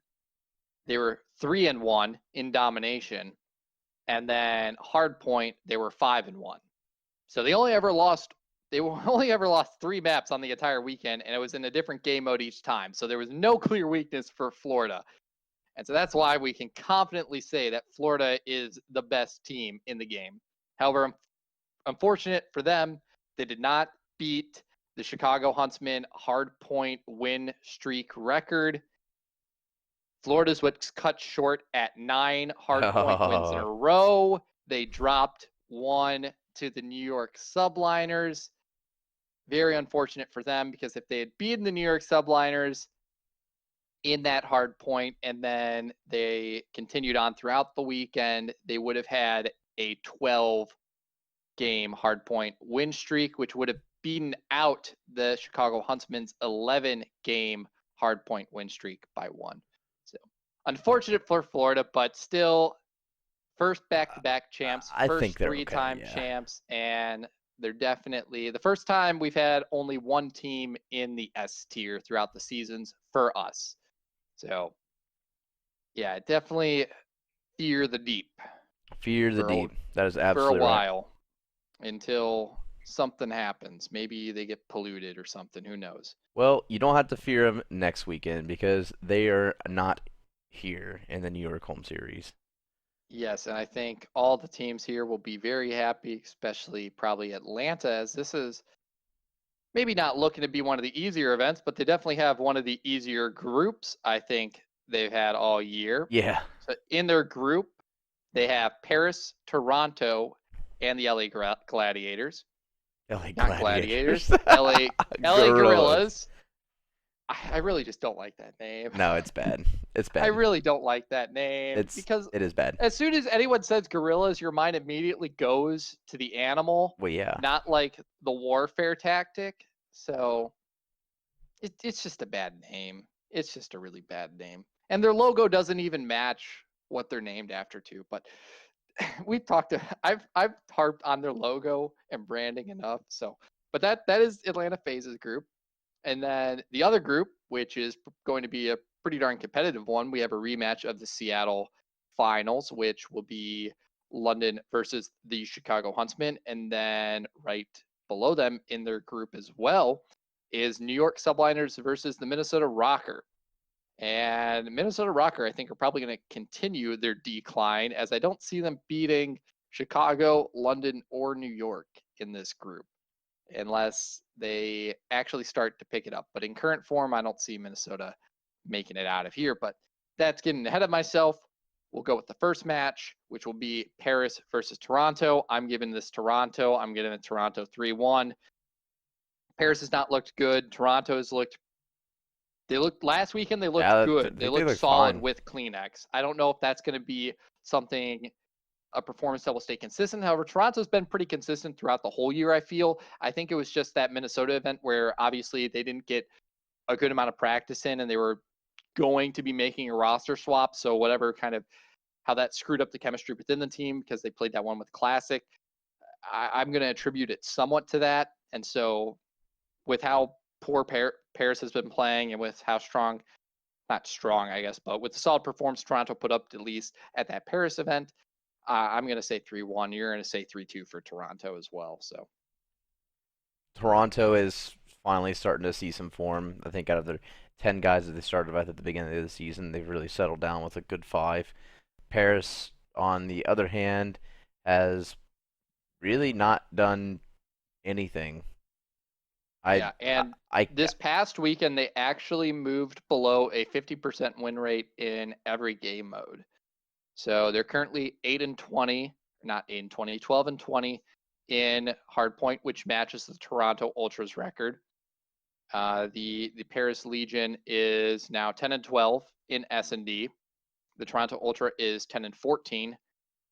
They were 3-1 in domination. And then hardpoint, they were 5-1. So they only ever lost 3 maps on the entire weekend, and it was in a different game mode each time. So there was no clear weakness for Florida. And so that's why we can confidently say that Florida is the best team in the game. However, unfortunate for them, they did not beat the Chicago Huntsmen hardpoint win streak record. Florida's was cut short at 9 hardpoint wins in a row. They dropped one to the New York Subliners. Very unfortunate for them, because if they had beaten the New York Subliners in that hard point and then they continued on throughout the weekend, they would have had a 12-game hardpoint win streak, which would have beaten out the Chicago Huntsmen's 11-game hardpoint win streak by 1. So unfortunate for Florida, but still first back-to-back champs, I first think they're okay, three-time yeah. champs, and they're definitely the first time we've had only one team in the S tier throughout the seasons for us. So, yeah, definitely fear the deep. Fear the deep. That is for a absolutely right. while until something happens. Maybe they get polluted or something. Who knows? Well, you don't have to fear them next weekend because they are not here in the New York home series. Yes, and I think all the teams here will be very happy, especially probably Atlanta, as this is maybe not looking to be one of the easier events, but they definitely have one of the easier groups I think they've had all year. Yeah. So in their group, they have Paris, Toronto, and the LA Gladiators. LA Not Gladiators. Gladiators. LA Gorillas. Gorillas. I really just don't like that name. No, it's bad. It's bad. I really don't like that name because it is bad. as soon as anyone says gorillas, your mind immediately goes to the animal, Well, yeah. not like the warfare tactic. So it's just a bad name. It's just a really bad name. And their logo doesn't even match what they're named after too. But I've harped on their logo and branding enough. So, but that is Atlanta FaZe's group. And then the other group, which is going to be a pretty darn competitive one, we have a rematch of the Seattle finals, which will be London versus the Chicago Huntsmen. And then right below them in their group as well is New York Subliners versus the Minnesota Rocker. And Minnesota Rocker, I think, are probably going to continue their decline as I don't see them beating Chicago, London, or New York in this group unless they actually start to pick it up. But in current form, I don't see Minnesota making it out of here. But that's getting ahead of myself. We'll go with the first match, which will be Paris versus Toronto. I'm giving this Toronto. I'm giving it Toronto 3-1. Paris has not looked good. Toronto has looked. They looked last weekend. They looked Yeah, good. I They think they looked look solid fine. with Kleenex. I don't know if that's going to be something, a performance that will stay consistent. However, Toronto's been pretty consistent throughout the whole year, I feel. I think it was just that Minnesota event where obviously they didn't get a good amount of practice in and they were going to be making a roster swap. So whatever kind of how that screwed up the chemistry within the team because they played that one with Classic, I'm going to attribute it somewhat to that. And so with how poor Paris has been playing and with how strong, not strong, I guess, but with the solid performance Toronto put up at least at that Paris event, I'm going to say 3-1. You're going to say 3-2 for Toronto as well. So Toronto is finally starting to see some form. I think out of their 10 guys that they started with at the beginning of the season, they've really settled down with a good 5. Paris, on the other hand, has really not done anything. I, yeah, and I, this past weekend they actually moved below a 50% win rate in every game mode. So they're currently 8-20, not 8-20, 12-20 in hardpoint, which matches the Toronto Ultras record. The Paris Legion is now 10-12 in S&D. The Toronto Ultra is 10-14.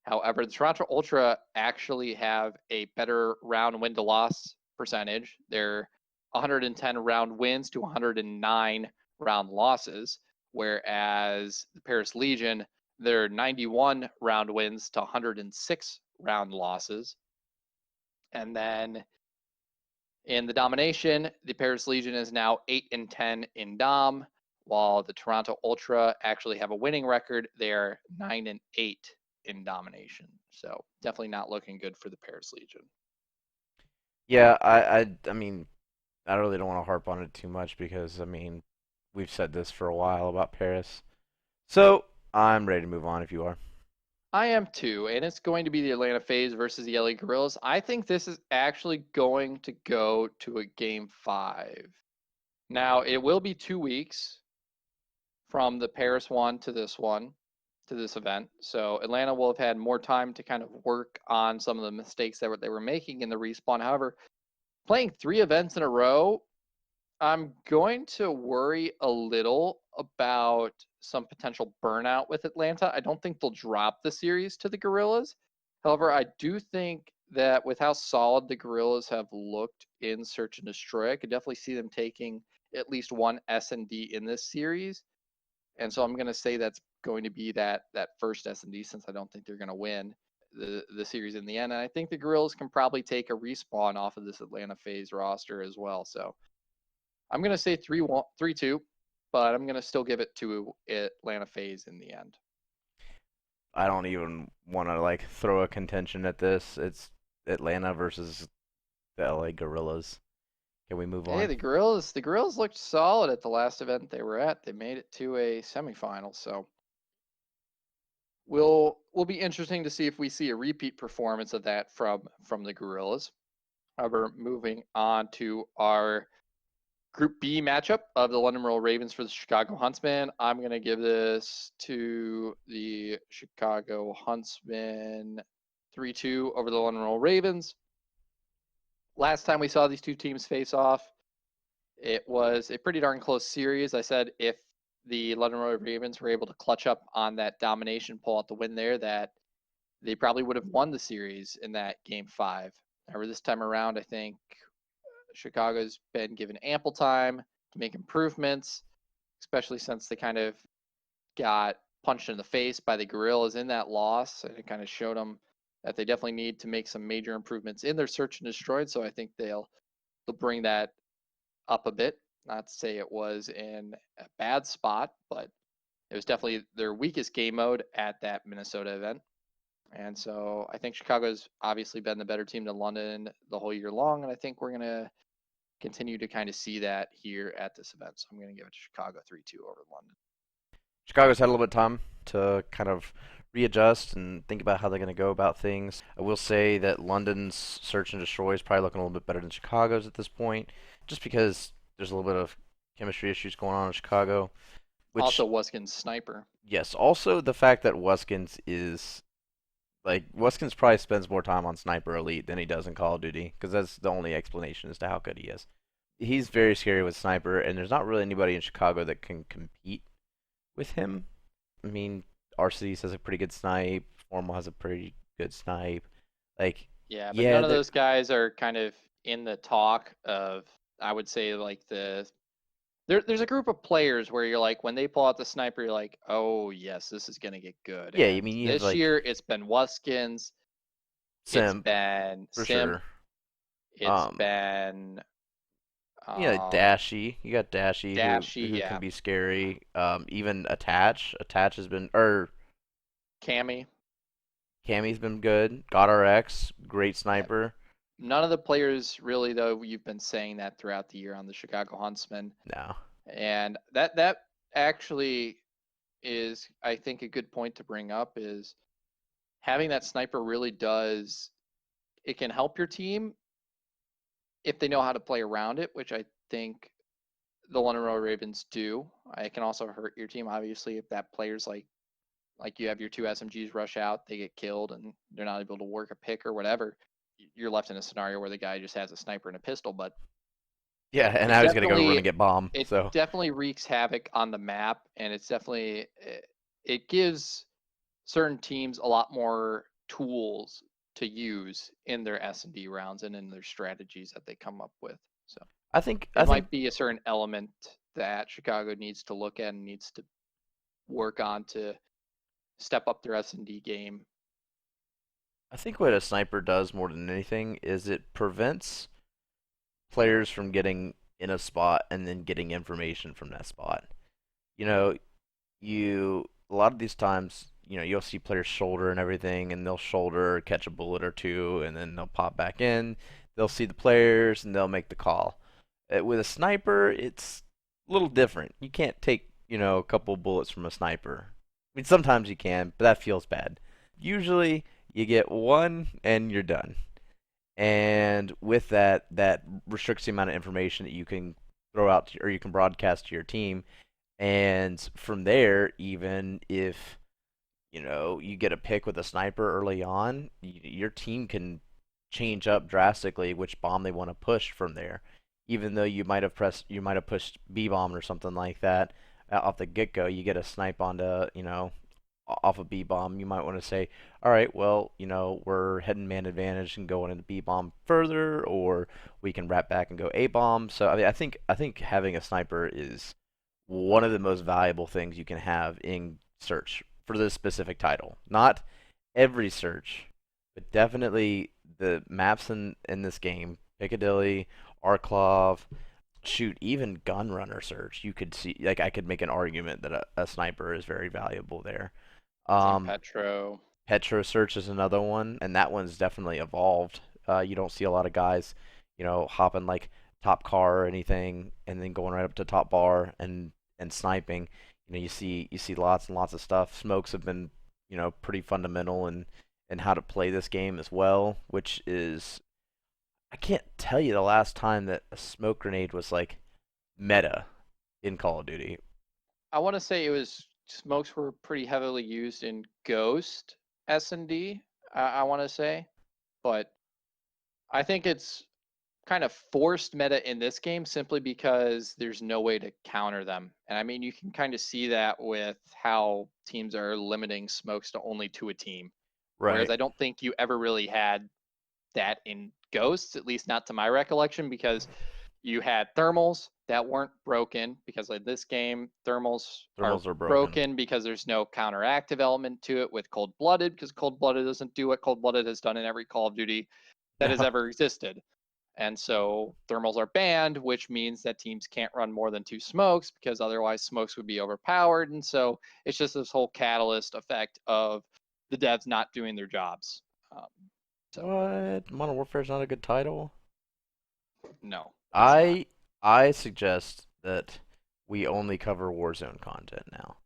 However, the Toronto Ultra actually have a better round win to loss percentage. They're 110 round wins to 109 round losses, whereas the Paris Legion, they're 91 round wins to 106 round losses. And then in the domination, the Paris Legion is now 8-10 in Dom, while the Toronto Ultra actually have a winning record. They're 9-8 in domination. So definitely not looking good for the Paris Legion. yeah, I mean, I really don't want to harp on it too much because, I mean, we've said this for a while about Paris. So, I'm ready to move on if you are. I am too, and it's going to be the Atlanta FaZe versus the LA Gorillas. I think this is actually going to go to a game 5. Now, it will be 2 weeks from the Paris one to this one, to this event. So Atlanta will have had more time to kind of work on some of the mistakes that they were making in the respawn. However, playing 3 events in a row, I'm going to worry a little about some potential burnout with Atlanta. I don't think they'll drop the series to the Gorillas. However, I do think that with how solid the Gorillas have looked in Search and Destroy, I could definitely see them taking at least one S&D in this series. And so I'm going to say that's going to be that first S&D since I don't think they're going to win the series in the end. And I think the Gorillas can probably take a respawn off of this Atlanta FaZe roster as well. So I'm going to say 3-1, 3-2, but I'm going to still give it to Atlanta FaZe in the end. I don't even want to like throw a contention at this. It's Atlanta versus the LA Gorillas. Can we move Hey, on? the Gorillas looked solid at the last event they were at. They made it to a semifinal, so will be interesting to see if we see a repeat performance of that from the Gorillas. However, moving on to our Group B matchup of the London Royal Ravens for the Chicago Huntsmen. I'm going to give this to the Chicago Huntsmen 3-2 over the London Royal Ravens. Last time we saw these two teams face off, it was a pretty darn close series. I said if the London Royal Ravens were able to clutch up on that domination, pull out the win there, that they probably would have won the series in that game 5. However, this time around, I think Chicago's been given ample time to make improvements, especially since they kind of got punched in the face by the Gorillas in that loss. And it kind of showed them that they definitely need to make some major improvements in their search and destroy. So I think they'll bring that up a bit. Not to say it was in a bad spot, but it was definitely their weakest game mode at that Minnesota event. And so I think Chicago's obviously been the better team than London the whole year long, and I think we're gonna continue to kind of see that here at this event. So I'm gonna give it to Chicago 3-2 over London. Chicago's had a little bit of time to kind of readjust and think about how they're going to go about things. I will say that London's search and destroy is probably looking a little bit better than Chicago's at this point, just because there's a little bit of chemistry issues going on in Chicago. Which, Also, Wuskin's sniper. yes, also the fact that Wuskins is like Wuskins probably spends more time on Sniper Elite than he does in Call of Duty, because that's the only explanation as to how good he is. He's very scary with Sniper, and there's not really anybody in Chicago that can compete with him. I mean, Arceus has a pretty good snipe. Formal has a pretty good snipe. Like, Yeah, but yeah, none of those guys are kind of in the talk of, I would say, like there's a group of players where you're like, when they pull out the sniper, you're like, oh yes, this is gonna get good. yeah. I And mean, you have this like year it's been Wuskins, it's Simp been for Simp, sure. it's been Dashy. You got Dashy Dashy, who can yeah, be scary. Even Attach. Attach has been or Cammy. Cammy's been good. Got RX, great Yeah. sniper. None of the players really, though, you've been saying that throughout the year on the Chicago Huntsmen. No. And that actually is, I think, a good point to bring up is having that sniper really does, it can help your team if they know how to play around it, which I think the London Royal Ravens do. It can also hurt your team, obviously, if that player's like you have your two SMGs rush out, they get killed, and they're not able to work a pick or whatever. You're left in a scenario where the guy just has a sniper and a pistol, but Yeah, and it now he's gonna go run definitely and get bomb. it So definitely wreaks havoc on the map, and it's definitely it gives certain teams a lot more tools to use in their S&D rounds and in their strategies that they come up with. So I think I it think might be a certain element that Chicago needs to look at and needs to work on to step up their S&D game. I think what a sniper does more than anything is it prevents players from getting in a spot and then getting information from that spot. You know, you a lot of these times, you'll see players shoulder and everything, and they'll shoulder, catch a bullet or two, and then they'll pop back in. They'll see the players and they'll make the call. With a sniper, it's a little different. You can't take, a couple bullets from a sniper. I mean, sometimes you can, but that feels bad. Usually, you get one and you're done. And with that, that restricts the amount of information that you can throw out or you can broadcast to your team. And from there, even if you get a pick with a sniper early on, your team can change up drastically which bomb they want to push from there. Even though you might have pushed B bomb or something like that off the get go, you get a snipe onto off of B bomb. You might want to say, all right, well, we're heading man advantage and going into B bomb further, or we can wrap back and go A bomb. So I mean, I think having a sniper is one of the most valuable things you can have in search for this specific title. Not every search, but definitely the maps in this game, Piccadilly, Arklov, shoot, even Gunrunner search. You could see, like, I could make an argument that a sniper is very valuable there. Same Um, Petro. Petro search is another one, and that one's definitely evolved. You don't see a lot of guys, hopping like top car or anything, and then going right up to top bar and sniping. You see lots and lots of stuff. Smokes have been, pretty fundamental in how to play this game as well, which is I can't tell you the last time that a smoke grenade was like meta in Call of Duty. I want to say it was smokes were pretty heavily used in Ghost S&D. I want to say, but I think it's kind of forced meta in this game simply because there's no way to counter them. And I mean, you can kind of see that with how teams are limiting smokes to only to a team. Whereas Right. I don't think you ever really had that in Ghosts, at least not to my recollection, because you had thermals that weren't broken because in this game thermals are Thermals are broken. broken because there's no counteractive element to it with cold blooded because cold blooded doesn't do what cold blooded has done in every Call of Duty that has No. ever existed. And so thermals are banned, which means that teams can't run more than two smokes because otherwise smokes would be overpowered. And so it's just this whole catalyst effect of the devs not doing their jobs. Um, so What? Modern Warfare is not a good title? no, it's not. I I suggest that we only cover Warzone content now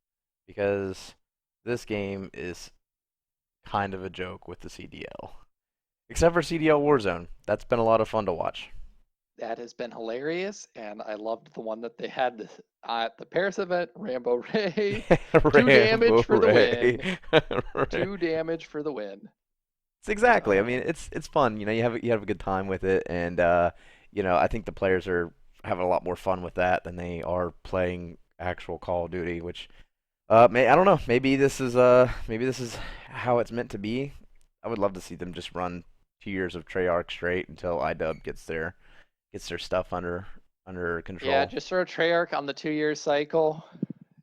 because this game is kind of a joke with the CDL. Except for CDL Warzone. That's been a lot of fun to watch. That has been hilarious, and I loved the one that they had at the Paris event. Rambo Ray, two Rambo damage for the win. Ray. Two damage for the win. It's exactly. I mean, Um, it's fun. You know, you have a good time with it, and you know, I think the players are having a lot more fun with that than they are playing actual Call of Duty. Which, I don't know. Maybe this is how it's meant to be. I would love to see them just run 2 years of Treyarch straight until IDub gets their stuff under yeah, control. just throw Treyarch on the 2 year cycle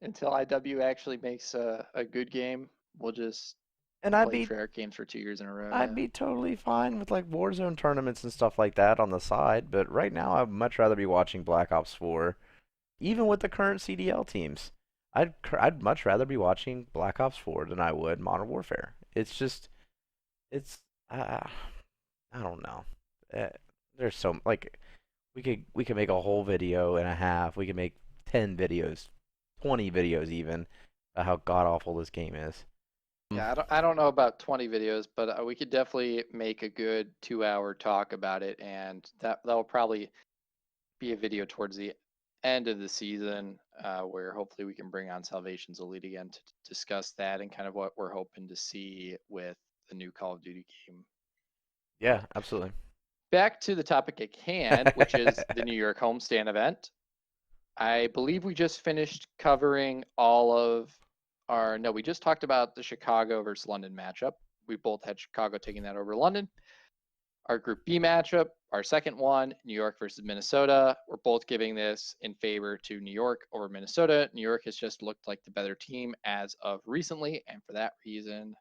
until IW actually makes a good game. We'll just And I'd play be Treyarch games for 2 years in a row. I'd Yeah. be totally fine with like Warzone tournaments and stuff like that on the side, but right now I'd much rather be watching Black Ops 4, even with the current CDL teams. I'd much rather be watching Black Ops 4 than I would Modern Warfare. It's just it's I don't know. Uh, there's so like we could make a whole video and a half. We could make 10 videos, 20 videos even, about how god awful this game is. Yeah, I don't know about 20 videos, but we could definitely make a good 2 hour talk about it, and that will probably be a video towards the end of the season, where hopefully we can bring on Salvation's Elite again to discuss that and kind of what we're hoping to see with the new Call of Duty game. Yeah, But absolutely. back to the topic at hand, which is the New York homestand event. I believe we just finished covering all of no, we just talked about the Chicago versus London matchup. We both had Chicago taking that over London. Our Group B matchup, our second one, New York versus Minnesota. We're both giving this in favor to New York over Minnesota. New York has just looked like the better team as of recently, and for that reason,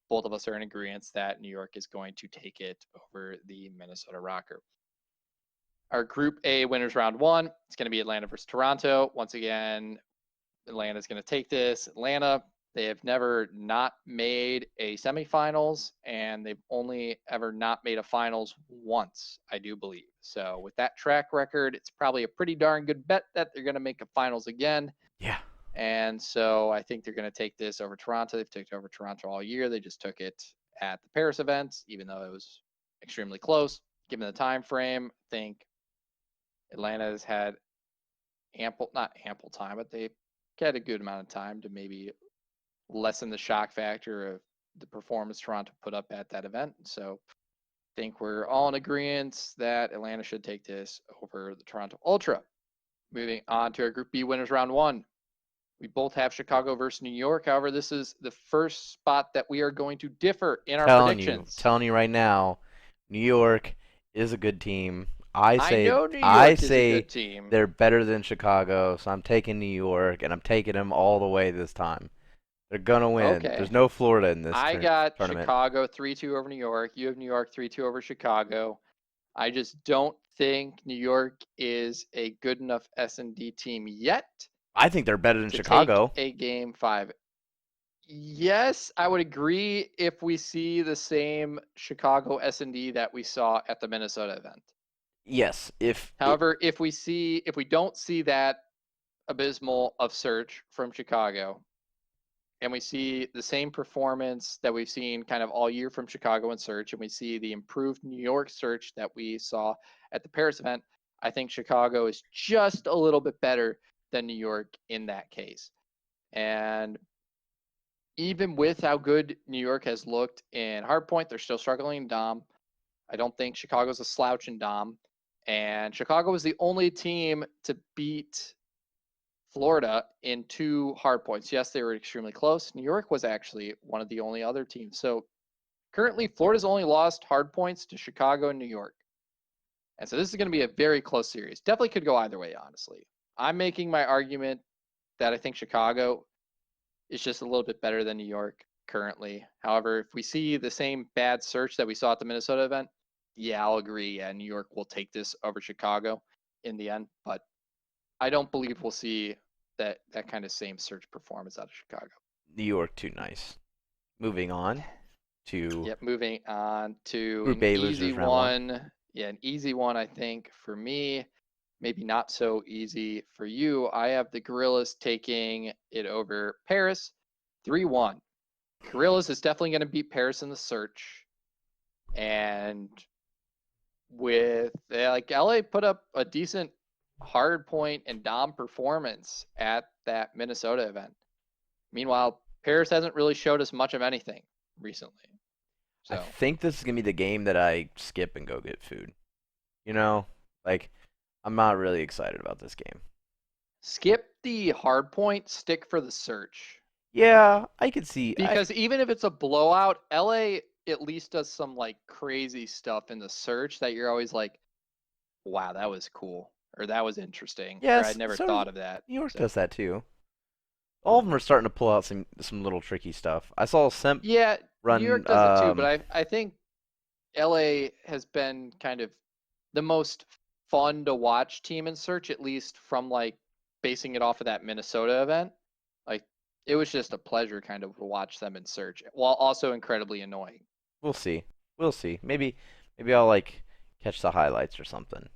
both of us are in agreement that New York is going to take it over the Minnesota Rocker. Our Group A winners round one, it's going to be Atlanta versus Toronto. Once again, Atlanta's going to take this. Atlanta, they have never not made a semifinals, and they've only ever not made a finals once, I do believe. So with that track record, it's probably a pretty darn good bet that they're going to make a finals again. Yeah. And so I think they're going to take this over Toronto. They've taken over Toronto all year. They just took it at the Paris event, even though it was extremely close. Given the time frame, I think Atlanta has had not ample time, but they had a good amount of time to maybe lessen the shock factor of the performance Toronto put up at that event. So I think we're all in agreement that Atlanta should take this over the Toronto Ultra. Moving on to our Group B winners round one. We both have Chicago versus New York. However, this is the first spot that we are going to differ in our predictions. Telling you right now, New York is a good team. I know New I York is a say good team. they're better than Chicago, so I'm taking New York and I'm taking them all the way this time. They're gonna win. Okay. There's no Florida in this I got tournament. Chicago 3-2 over New York. You have New York 3-2 over Chicago. I just don't think New York is a good enough S&D team yet I think they're better than to take Chicago. a game 5. Yes, I would agree if we see the same Chicago S&D that we saw at the Minnesota event. Yes, if it, However, if we don't see that abysmal of Search from Chicago, and we see the same performance that we've seen kind of all year from Chicago and Search, and we see the improved New York Search that we saw at the Paris event, I think Chicago is just a little bit better than New York in that case. And even with how good New York has looked in hardpoint, they're still struggling in Dom. I don't think Chicago's a slouch in Dom. And Chicago was the only team to beat Florida in 2 hardpoints. Yes, they were extremely close. New York was actually one of the only other teams. So currently, Florida's only lost hardpoints to Chicago and New York. And so this is going to be a very close series. Definitely could go either way, honestly. I'm making my argument that I think Chicago is just a little bit better than New York currently. However, if we see the same bad search that we saw at the Minnesota event, yeah, I'll agree. Yeah, New York will take this over Chicago in the end. But I don't believe we'll see that kind of same search performance out of Chicago. New York too nice. moving on to Yep, moving on to Group an A easy losers round one. one. Yeah, an easy one, I think, for me. Maybe not so easy for you. I have the Gorillas taking it over Paris 3-1. Gorillas is definitely going to beat Paris in the search. And with like LA put up a decent hard point and dom performance at that Minnesota event. Meanwhile, Paris hasn't really showed us much of anything recently. I So think this is gonna be the game that I skip and go get food. You know, like I'm not really excited about this game. skip the hard point, stick for the search. Yeah, I could see. Because even if it's a blowout, LA at least does some like crazy stuff in the search that you're always like, wow, that was cool. Or that was interesting. Or I'd Yes, never so does thought of that. New York So does that too. All of them are starting to pull out some little tricky stuff. I saw Simp yeah, New run. York does it too, but I think LA has been kind of the most fun to watch team in search, at least from like basing it off of that Minnesota event. Like it was just a pleasure kind of to watch them in search, while also incredibly annoying. We'll see. We'll see. Maybe I'll like catch the highlights or something.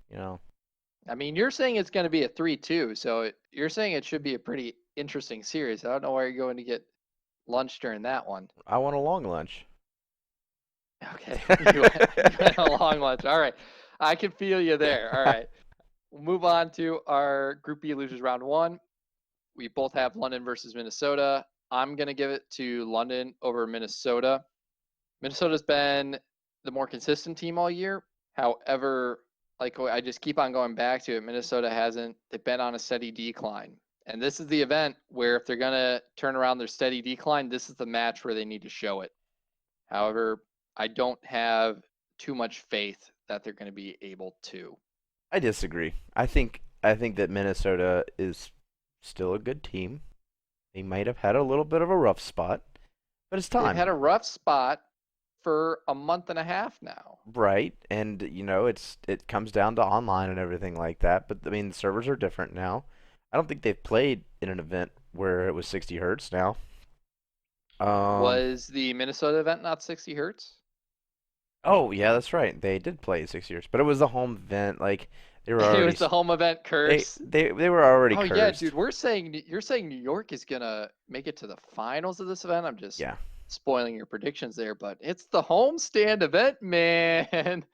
I mean, you're saying it's going to be a 3-2, so you're saying it should be a pretty interesting series. I don't know where you're going to get lunch during that one. I want a long lunch. Okay, you went a long lunch. All right, I can feel you there. All right, we'll move on to our Group B losers round one. We both have London versus Minnesota. I'm going to give it to London over Minnesota. Minnesota's been the more consistent team all year. However, like I just keep on going back to it, Minnesota hasn't. They've been on a steady decline. And this is the event where if they're going to turn around their steady decline, this is the match where they need to show it. However, I don't have too much faith that they're going to be able to. I disagree. I think that Minnesota is still a good team. They might have had a little bit of a rough spot, but it's They've time. had a rough spot for a month and a half now. Right, and it comes down to online and everything like that. But I mean, the servers are different now. I don't think they've played in an event where it was 60 hertz now. Um. Was the Minnesota event not 60 hertz? Oh yeah, that's right. They did play 60 hertz, but it was the home event. Like they were It already was the home event they curse. they they were already Oh yeah, dude, cursed. you're saying New York is gonna make it to the finals of this event. I'm just Yeah, spoiling your predictions there, but it's the homestand event, man.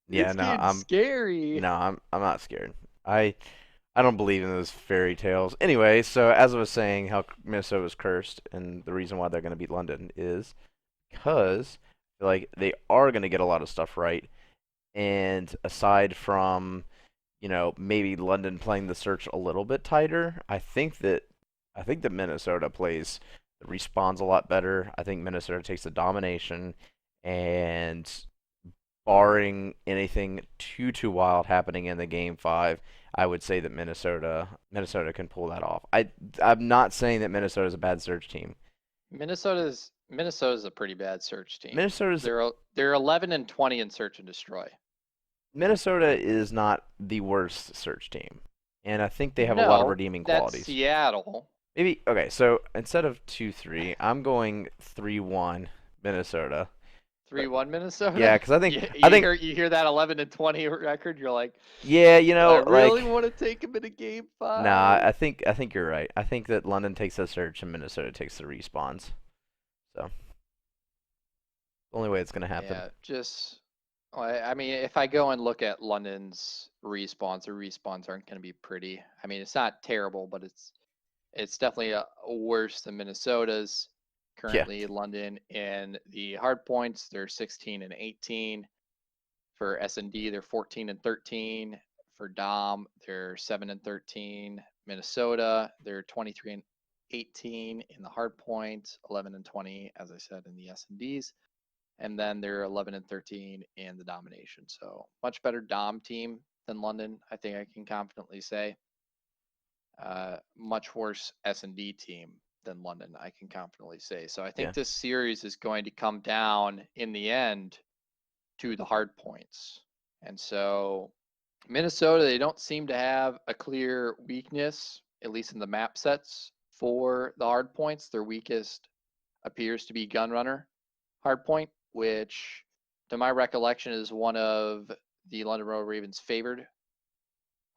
yeah. It's No, getting scary. I'm not scared. I I don't believe in those fairy tales. Anyway, so as I was saying, how Minnesota was cursed, and the reason why they're going to beat London is because like they are going to get a lot of stuff right. And aside from maybe London playing the search a little bit tighter, I think that Minnesota plays respawns a lot better. I think Minnesota takes the domination, and barring anything too wild happening in the game 5, I would say that Minnesota can pull that off. I'm not saying that Minnesota's a bad search team. Minnesota's a pretty bad search team. Minnesota's They're 11 and 20 in search and destroy. Minnesota is not the worst search team, and I think they have a lot of No, redeeming that's qualities. Seattle. Maybe okay. So instead of 2-3, I'm going 3-1 Minnesota. But 3-1 yeah, Minnesota. because I think You, I you think hear you hear that 11 and 20 record, you're like, yeah, do I like really want to take him in a game nah. 5? I think you're right. I think that London takes the search and Minnesota takes the respawns. So the only way it's gonna happen. Yeah, just I mean, if I go and look at London's respawns, the respawns aren't going to be pretty. I mean, it's not terrible, but it's definitely worse than Minnesota's. Yeah, Currently, London in the hard points, they're 16 and 18. For S&D, they're 14 and 13. For Dom, they're 7 and 13. Minnesota, they're 23 and 18 in the hard points, 11 and 20, as I said, in the S&Ds. And then they're 11 and 13 in the domination. So much better Dom team than London, I think I can confidently say. Much worse S&D team than London, I can confidently say. So I yeah, think this series is going to come down in the end to the hard points. And so Minnesota, they don't seem to have a clear weakness, at least in the map sets for the hard points. Their weakest appears to be Gunrunner Hardpoint, which, to my recollection, is one of the London Royal Ravens' favored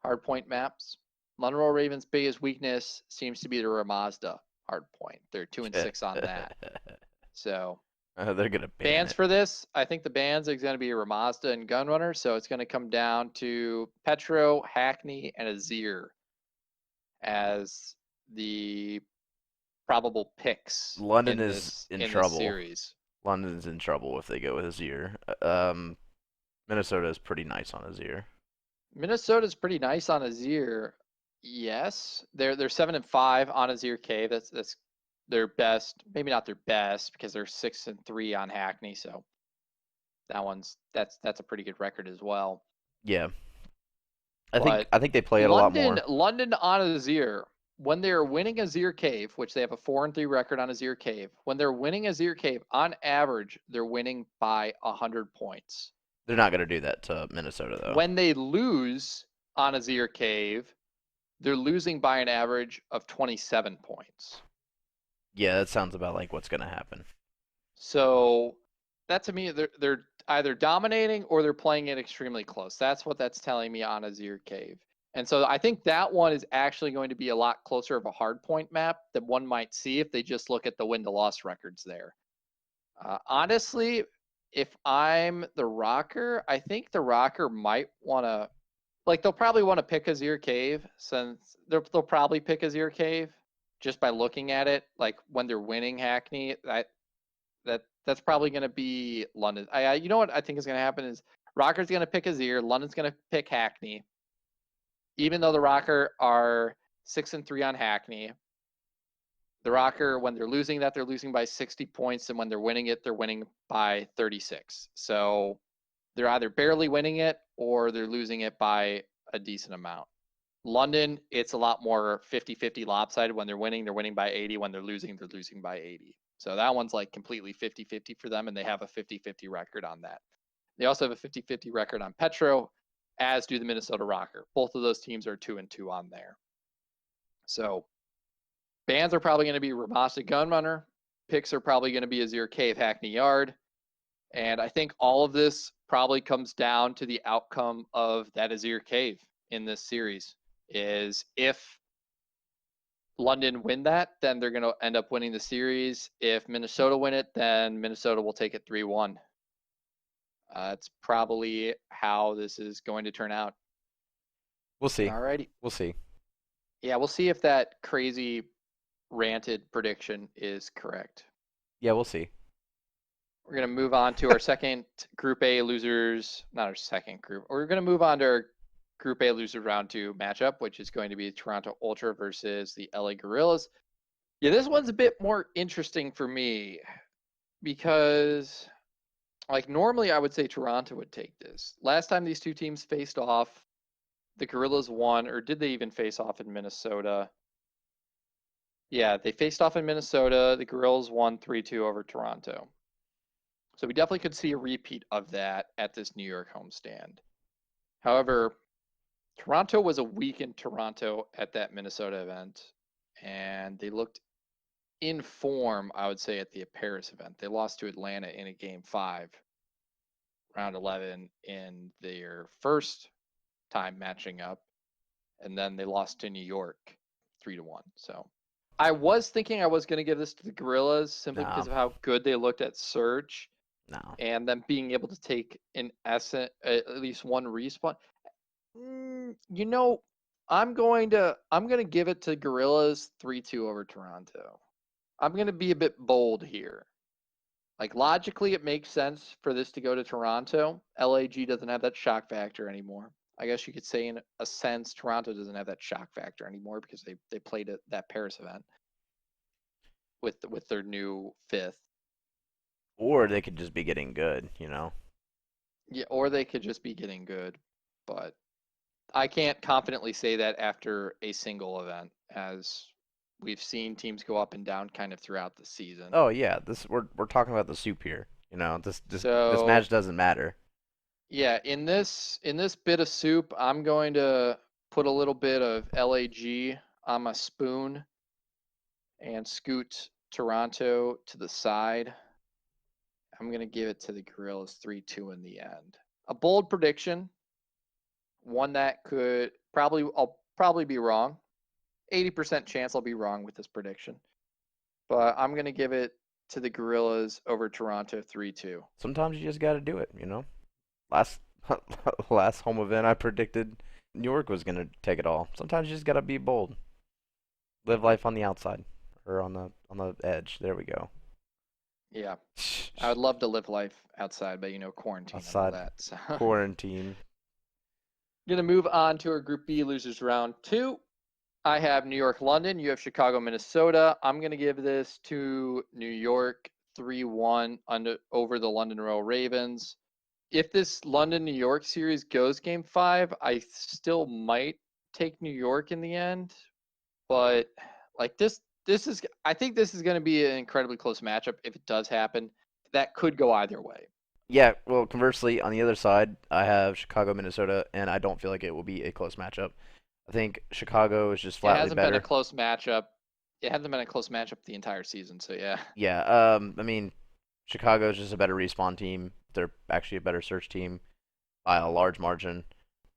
hardpoint maps. London Royal Ravens' biggest weakness seems to be the Ramazda hardpoint. They're 2-6 on that. So They're gonna ban bans it. for this, I think the bans is going to be Ramazda and Gunrunner. So it's going to come down to Petro, Hackney, and Azir as the probable picks London in is this in in this trouble. series. London's in trouble if they go with Azir. Minnesota is pretty nice on Azir. Minnesota's pretty nice on Azir. Yes, they're 7-5 on Azir K. That's their best. Maybe not their best because they're 6-3 on Hackney. So that's a pretty good record as well. Yeah, But I think they play it a lot more. London on Azir, when they're winning Azir Cave, which they have a 4-3 record on Azir Cave, when they're winning Azir Cave, on average, they're winning by 100 points. They're not gonna do that to Minnesota though. When they lose on Azir Cave, they're losing by an average of 27 points. Yeah, that sounds about like what's gonna happen. So that to me, they're either dominating or they're playing it extremely close. That's what that's telling me on Azir Cave. And so I think that one is actually going to be a lot closer of a hard point map than one might see if they just look at the win to loss records there. Honestly, if I'm the Rocker, I think the Rocker might want to, like, they'll probably want to pick Azir Cave since they'll probably pick Azir Cave just by looking at it. Like when they're winning Hackney, that's probably going to be London. You know what I think is going to happen is Rocker's going to pick Azir, London's going to pick Hackney. Even though the Rocker are 6-3 on Hackney, the Rocker, when they're losing that, they're losing by 60 points, and when they're winning it, they're winning by 36. So they're either barely winning it or they're losing it by a decent amount. London, it's a lot more 50-50 lopsided. When they're winning by 80. When they're losing by 80. So that one's like completely 50-50 for them, and they have a 50-50 record on that. They also have a 50-50 record on Petro, as do the Minnesota Rocker. Both of those teams are 2-2 on there. So bans are probably going to be Ramasa Gunrunner. Picks are probably going to be Azir Cave Hackney Yard. And I think all of this probably comes down to the outcome of that Azir Cave in this series. Is if London win that, then they're going to end up winning the series. If Minnesota win it, then Minnesota will take it 3-1. It's probably how this is going to turn out. We'll see. Alrighty. We'll see. Yeah, we'll see if that crazy ranted prediction is correct. Yeah, we'll see. We're going to move on to our second Group A losers, not our second group. We're going to move on to our Group A loser round 2 matchup, which is going to be Toronto Ultra versus the LA Gorillas. Yeah, this one's a bit more interesting for me because, like, normally I would say Toronto would take this. Last time these two teams faced off, the Gorillas won, or did they even face off in Minnesota? Yeah, they faced off in Minnesota. The Gorillas won 3-2 over Toronto. So we definitely could see a repeat of that at this New York homestand. However, Toronto was a weakened Toronto at that Minnesota event, and they looked in form, I would say, at the Paris event. They lost to Atlanta in a game 5, round 11, in their first time matching up, and then they lost to New York 3-1. So I was thinking I was going to give this to the Gorillas simply because of how good they looked at Surge. No. And them being able to take in essence at least one respawn. You know, I'm going to give it to Gorillas 3-2 over Toronto. I'm going to be a bit bold here. Like, logically, it makes sense for this to go to Toronto. LAG doesn't have that shock factor anymore. I guess you could say, in a sense, Toronto doesn't have that shock factor anymore because they played at that Paris event with their new 5th. Or they could just be getting good, you know? Yeah, or they could just be getting good. But I can't confidently say that after a single event, as we've seen teams go up and down kind of throughout the season. Oh yeah, we're talking about the soup here. You know, this match doesn't matter. Yeah, in this bit of soup, I'm going to put a little bit of LAG on my spoon and scoot Toronto to the side. I'm going to give it to the Gorillas 3-2 in the end. A bold prediction, one that I'll probably be wrong. 80% chance I'll be wrong with this prediction. But I'm going to give it to the Gorillas over Toronto 3-2. Sometimes you just got to do it, you know. Last last home event, I predicted New York was gonna take it all. Sometimes you just gotta be bold. Live life on the outside or on the edge. There we go. Yeah. I would love to live life outside, but quarantine and all Outside that. So quarantine. gonna move on to our Group B losers round 2. I have New York, London. You have Chicago, Minnesota. I'm gonna give this to New York 3-1 over the London Royal Ravens. If this London New York series goes game 5, I still might take New York in the end. But like I think this is going to be an incredibly close matchup if it does happen. That could go either way. Yeah, well, conversely, on the other side, I have Chicago, Minnesota, and I don't feel like it will be a close matchup. I think Chicago is just It flatly hasn't better. been a close matchup. It hasn't been a close matchup the entire season, so yeah. Yeah, I mean, Chicago is just a better respawn team. They're actually a better search team by a large margin.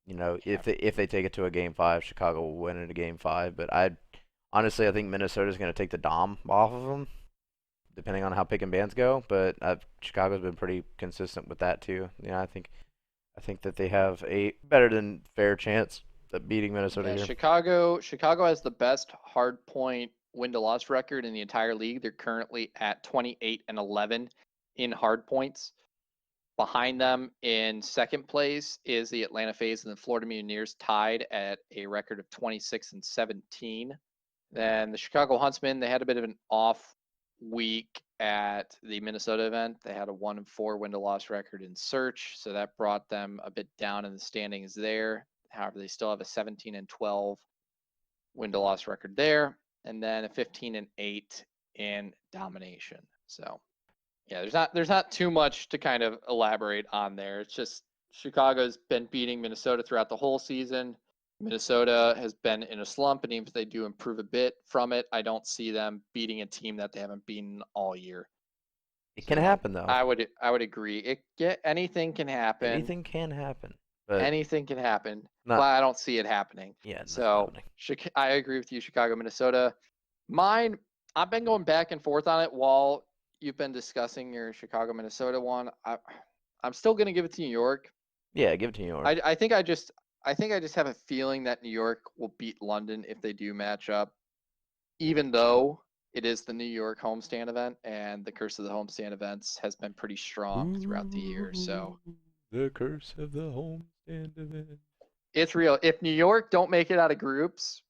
You know, Yeah. if they take it to a game 5, Chicago will win it a game 5. But honestly, I think Minnesota's going to take the dom off of them, depending on how pick and bans go. But Chicago's been pretty consistent with that too. Yeah, I think that they have a better than fair chance at beating Minnesota Yeah, here. Chicago has the best hard point win to loss record in the entire league. They're currently at 28-11 in hard points. Behind them in second place is the Atlanta FaZe and the Florida Mutineers, tied at a record of 26-17. Then the Chicago Huntsmen, they had a bit of an off week at the Minnesota event. They had a 1-4 win to loss record in search, so that brought them a bit down in the standings there. However, they still have a 17-12 win to loss record there, and then a 15-8 in domination. So yeah, there's not too much to kind of elaborate on there. It's just Chicago's been beating Minnesota throughout the whole season. Minnesota has been in a slump, and even if they do improve a bit from it, I don't see them beating a team that they haven't beaten all year. It can happen though. I would agree. Anything can happen. Anything can happen. But Anything can happen, not, but I don't see it happening. yeah, nothing So happening. I agree with you, Chicago, Minnesota. Mine, I've been going back and forth on it while you've been discussing your Chicago, Minnesota one. I'm still going to give it to New York. Yeah, give it to New York. I think I just have a feeling that New York will beat London if they do match up, even though it is the New York homestand event, and the curse of the homestand events has been pretty strong throughout the year. So the curse of the homestand event. it's real. If New York don't make it out of groups,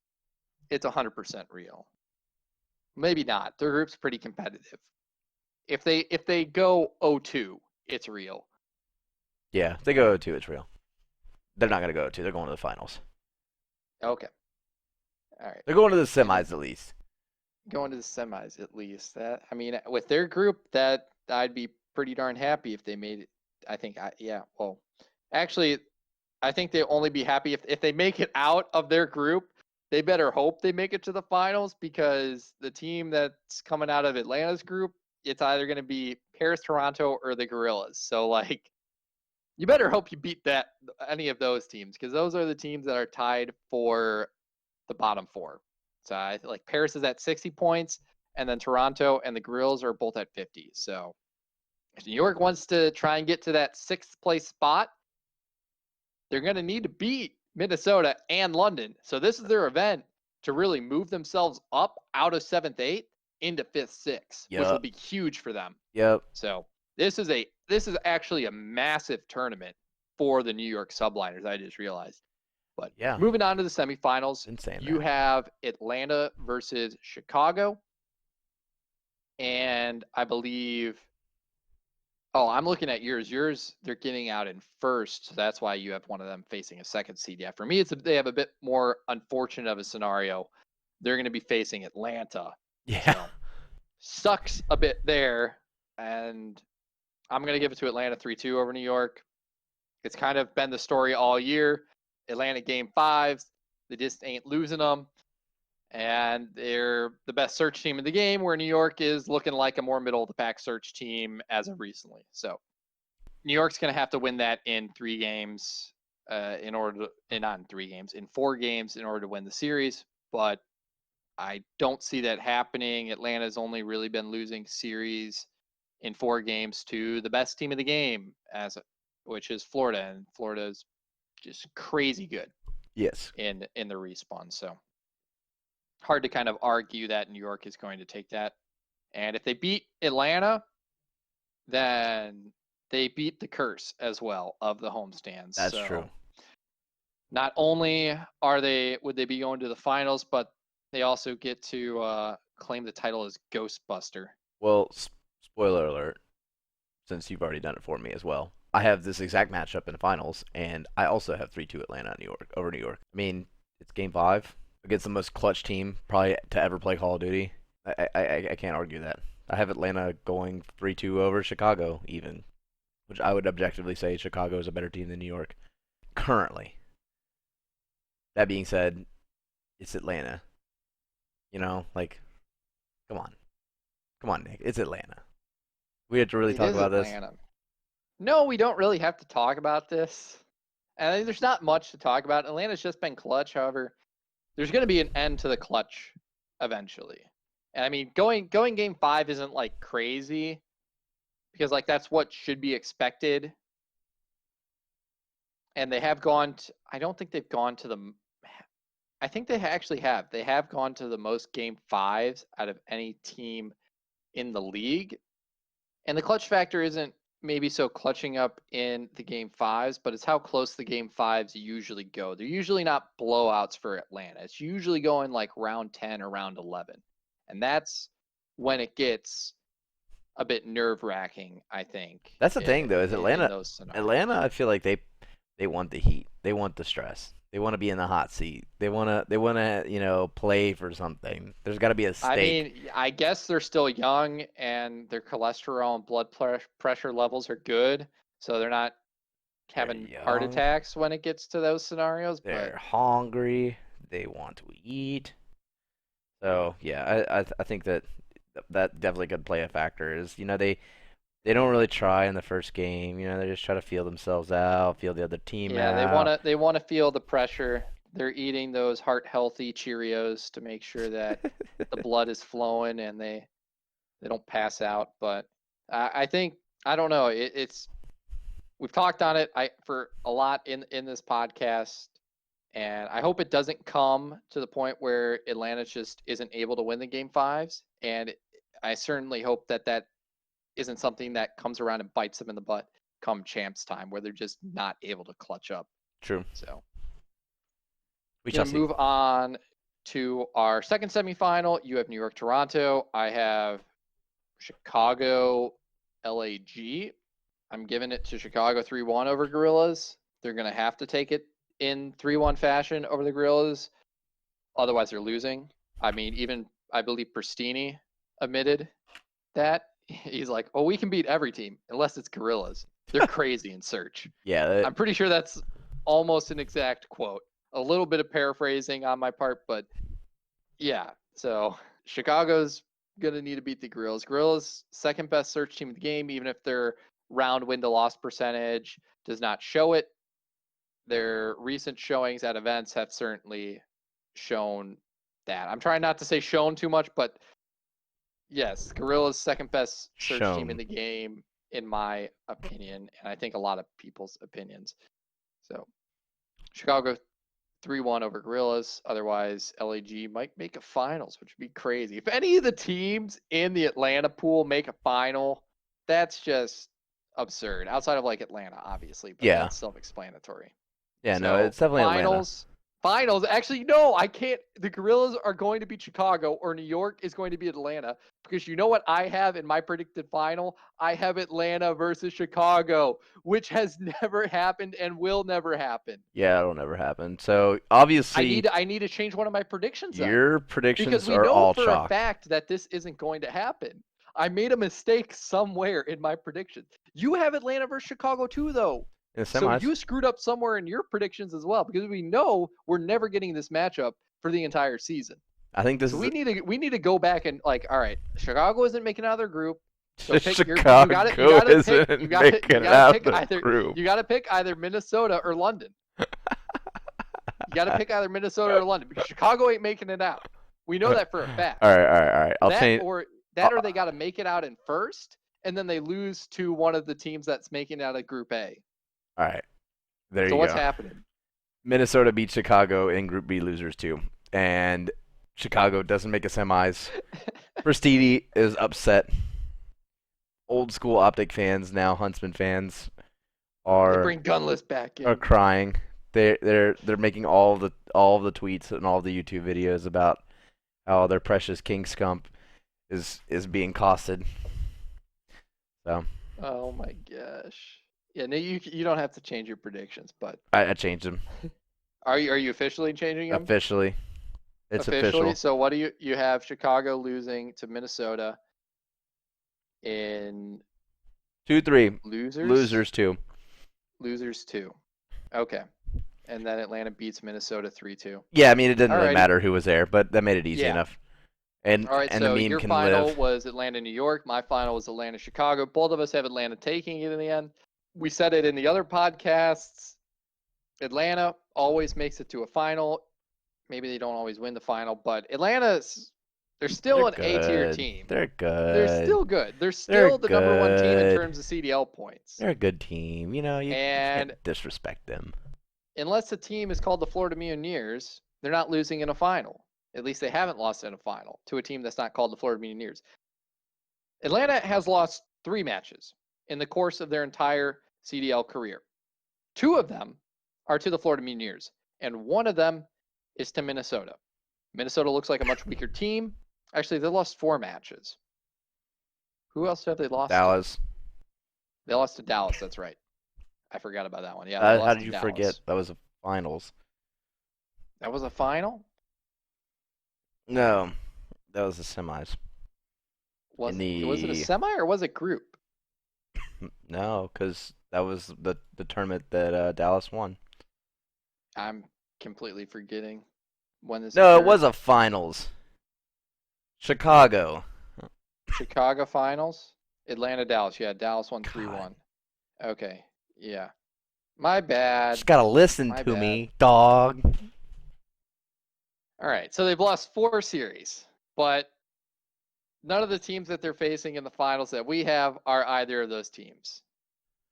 it's 100% real. Maybe not. Their group's pretty competitive. If they go 0-2, it's real. Yeah, if they go 0-2, it's real. They're not gonna go 0-2. They're going to the finals. Okay. All right. They're going to the semis at least. Going to the semis at least. With their group, that I'd be pretty darn happy if they made it. Well, actually, I think they'll only be happy if they make it out of their group. They better hope they make it to the finals, because the team that's coming out of Atlanta's group, it's either going to be Paris, Toronto, or the Gorillas. So you better hope you beat any of those teams, because those are the teams that are tied for the bottom 4. So I feel like Paris is at 60 points, and then Toronto and the Gorillas are both at 50. So if New York wants to try and get to that 6th place spot, they're going to need to beat Minnesota and London. So this is their event to really move themselves up out of 7th, 8th into 5th, 6th, which will be huge for them. Yep. So this is actually a massive tournament for the New York Subliners, I just realized. But yeah, moving on to the semifinals, insane. You have Atlanta versus Chicago. And I believe, I'm looking at yours. Yours, they're getting out in first. So that's why you have one of them facing a second seed. Yeah, for me, they have a bit more unfortunate of a scenario. They're going to be facing Atlanta. Yeah. So, sucks a bit there. And I'm going to give it to Atlanta 3-2 over New York. It's kind of been the story all year. Atlanta game 5s, they just ain't losing them. and they're the best search team in the game, where New York is looking like a more middle of the pack search team as of recently. So New York's going to have to win that in 3 games in order to, not in 3 games, in 4 games in order to win the series. But I don't see that happening. Atlanta's only really been losing series in 4 games to the best team of the game, which is Florida, and Florida's just crazy good. Yes. In the respawn. So hard to kind of argue that New York is going to take that. And if they beat Atlanta, then they beat the curse as well of the homestands. That's so true. Not only would they be going to the finals, but they also get to claim the title as Ghostbuster. Well, spoiler alert, since you've already done it for me as well. I have this exact matchup in the finals, and I also have 3-2 Atlanta over New York. I mean, it's Game 5 against the most clutch team probably to ever play Call of Duty. I can't argue that. I have Atlanta going 3-2 over Chicago even, which I would objectively say Chicago is a better team than New York currently. That being said, it's Atlanta. You know, like, come on, Nick, it's Atlanta. We have to really talk about Atlanta. this. No, we don't really have to talk about this. And there's not much to talk about. Atlanta's just been clutch. However, there's going to be an end to the clutch eventually. And I mean, going Game 5 isn't like crazy because like that's what should be expected. And they have gone to, I don't think they've gone to the, I think they actually have. They have gone to the most Game 5s out of any team in the league. And the clutch factor isn't maybe so clutching up in the Game 5s, but it's how close the Game 5s usually go. They're usually not blowouts for Atlanta. It's usually going like round 10 or round 11. And that's when it gets a bit nerve-wracking, I think. That's the thing, though, is Atlanta, I feel like they want the heat. They want the stress. They want to be in the hot seat. They want to, play for something. There's got to be a stake. I mean, I guess they're still young and their cholesterol and blood pressure levels are good, so they're not having heart attacks when it gets to those scenarios. They're hungry. They want to eat. So yeah, I think that definitely could play a factor. Is they don't really try in the first game. They just try to feel themselves out, feel the other team out. Yeah, they want to feel the pressure. They're eating those heart healthy Cheerios to make sure that the blood is flowing and they don't pass out. But I think, I don't know. We've talked on it for a lot in this podcast, and I hope it doesn't come to the point where Atlanta just isn't able to win the Game 5s. And I certainly hope that isn't something that comes around and bites them in the butt come champs time, where they're just not able to clutch up. True. So we shall move on to our second semifinal. You have New York, Toronto. I have Chicago, LAG. I'm giving it to Chicago 3-1 over Gorillas. They're going to have to take it in 3-1 fashion over the Gorillas. Otherwise, they're losing. I mean, even I believe Pristini admitted that. He's like, oh, we can beat every team unless it's Gorillas. They're crazy in search. Yeah. I'm pretty sure that's almost an exact quote. A little bit of paraphrasing on my part, but yeah. So Chicago's going to need to beat the Gorillas. Gorillas, second best search team in the game, even if their round win to loss percentage does not show it. Their recent showings at events have certainly shown that. I'm trying not to say shown too much, but yes, Gorillas' second best search team in the game, in my opinion, and I think a lot of people's opinions. So, Chicago 3-1 over Gorillas. Otherwise, LAG might make a finals, which would be crazy. If any of the teams in the Atlanta pool make a final, that's just absurd. Outside of like Atlanta, obviously, but that's self-explanatory. Yeah, no, it's definitely finals. Finals. Actually, no, I can't. The Gorillas are going to beat Chicago, or New York is going to be Atlanta, because you know what I have in my predicted final? I have Atlanta versus Chicago, which has never happened and will never happen. Yeah, it'll never happen. So obviously, I need to change one of my predictions. Your predictions because we are know all for chalk. a fact that this isn't going to happen. I made a mistake somewhere in my predictions. You have Atlanta versus Chicago too, though. So you screwed up somewhere in your predictions as well, because we know we're never getting this matchup for the entire season. I think this So is we need to go back and like, all right, Chicago isn't making out of their group. So pick your you got to you Chicago got to pick isn't making you it got to out of pick the either group. you got to pick either Minnesota or London. You got to pick either Minnesota or London because Chicago ain't making it out. We know that for a fact. All right, all right, all right. I'll That change. or Uh, that or they got to make it out in first, and then they lose to one of the teams that's making it out of Group A. all right, there So you what's go. happening? Minnesota beat Chicago in Group B losers too, and Chicago doesn't make a semis. Prestidi is upset. Old school Optic fans, now Huntsman fans, They are bring Gunless back are in. crying. They're making all of the tweets and all of the YouTube videos about how their precious King Scump is being costed. So Oh my gosh. Yeah, no, you don't have to change your predictions, but I changed them are you officially changing them? officially. It's Officially. official. So what do you have Chicago losing to Minnesota in 2-3 losers? losers too. Losers 2. Okay. And then Atlanta beats Minnesota 3-2. Yeah, I mean it didn't really Alrighty. matter who was there, but that made it easy Yeah. enough. And All right, and the so meme your can final live. was Atlanta, New York. My final was Atlanta, Chicago. Both of us have Atlanta taking it in the end. We said it in the other podcasts. Atlanta always makes it to a final. Maybe they don't always win the final, but they're still an They're A-tier good. team. They're They're good. still good. They're They're still the number one team in good. terms of CDL points. They're a good team. You know, you And can't disrespect them. unless the team is called the Florida Mutineers, they're not losing in a final. At least they haven't lost in a final to a team that's not called the Florida Mutineers. Atlanta has lost 3 matches in the course of their entire CDL career. 2 of them are to the Florida Mutineers, and 1 of them is to Minnesota. Minnesota looks like a much weaker team. Actually, they lost 4 matches. Who else have they lost to? Dallas. They lost to Dallas, that's right. I forgot about that one. Yeah, they lost How to did you Dallas. forget? That was the finals. That was a final? No, that was the semis. Was In it a the semi or was it group? no, because that was the tournament that Dallas won. I'm completely forgetting when this No, it occurred. was a finals. Chicago. Chicago finals, Atlanta, Dallas. Yeah, Dallas won God. 3-1. Okay, yeah. My bad. Just gotta listen My to bad. me, dog. All right, so they've lost 4 series, but none of the teams that they're facing in the finals that we have are either of those teams.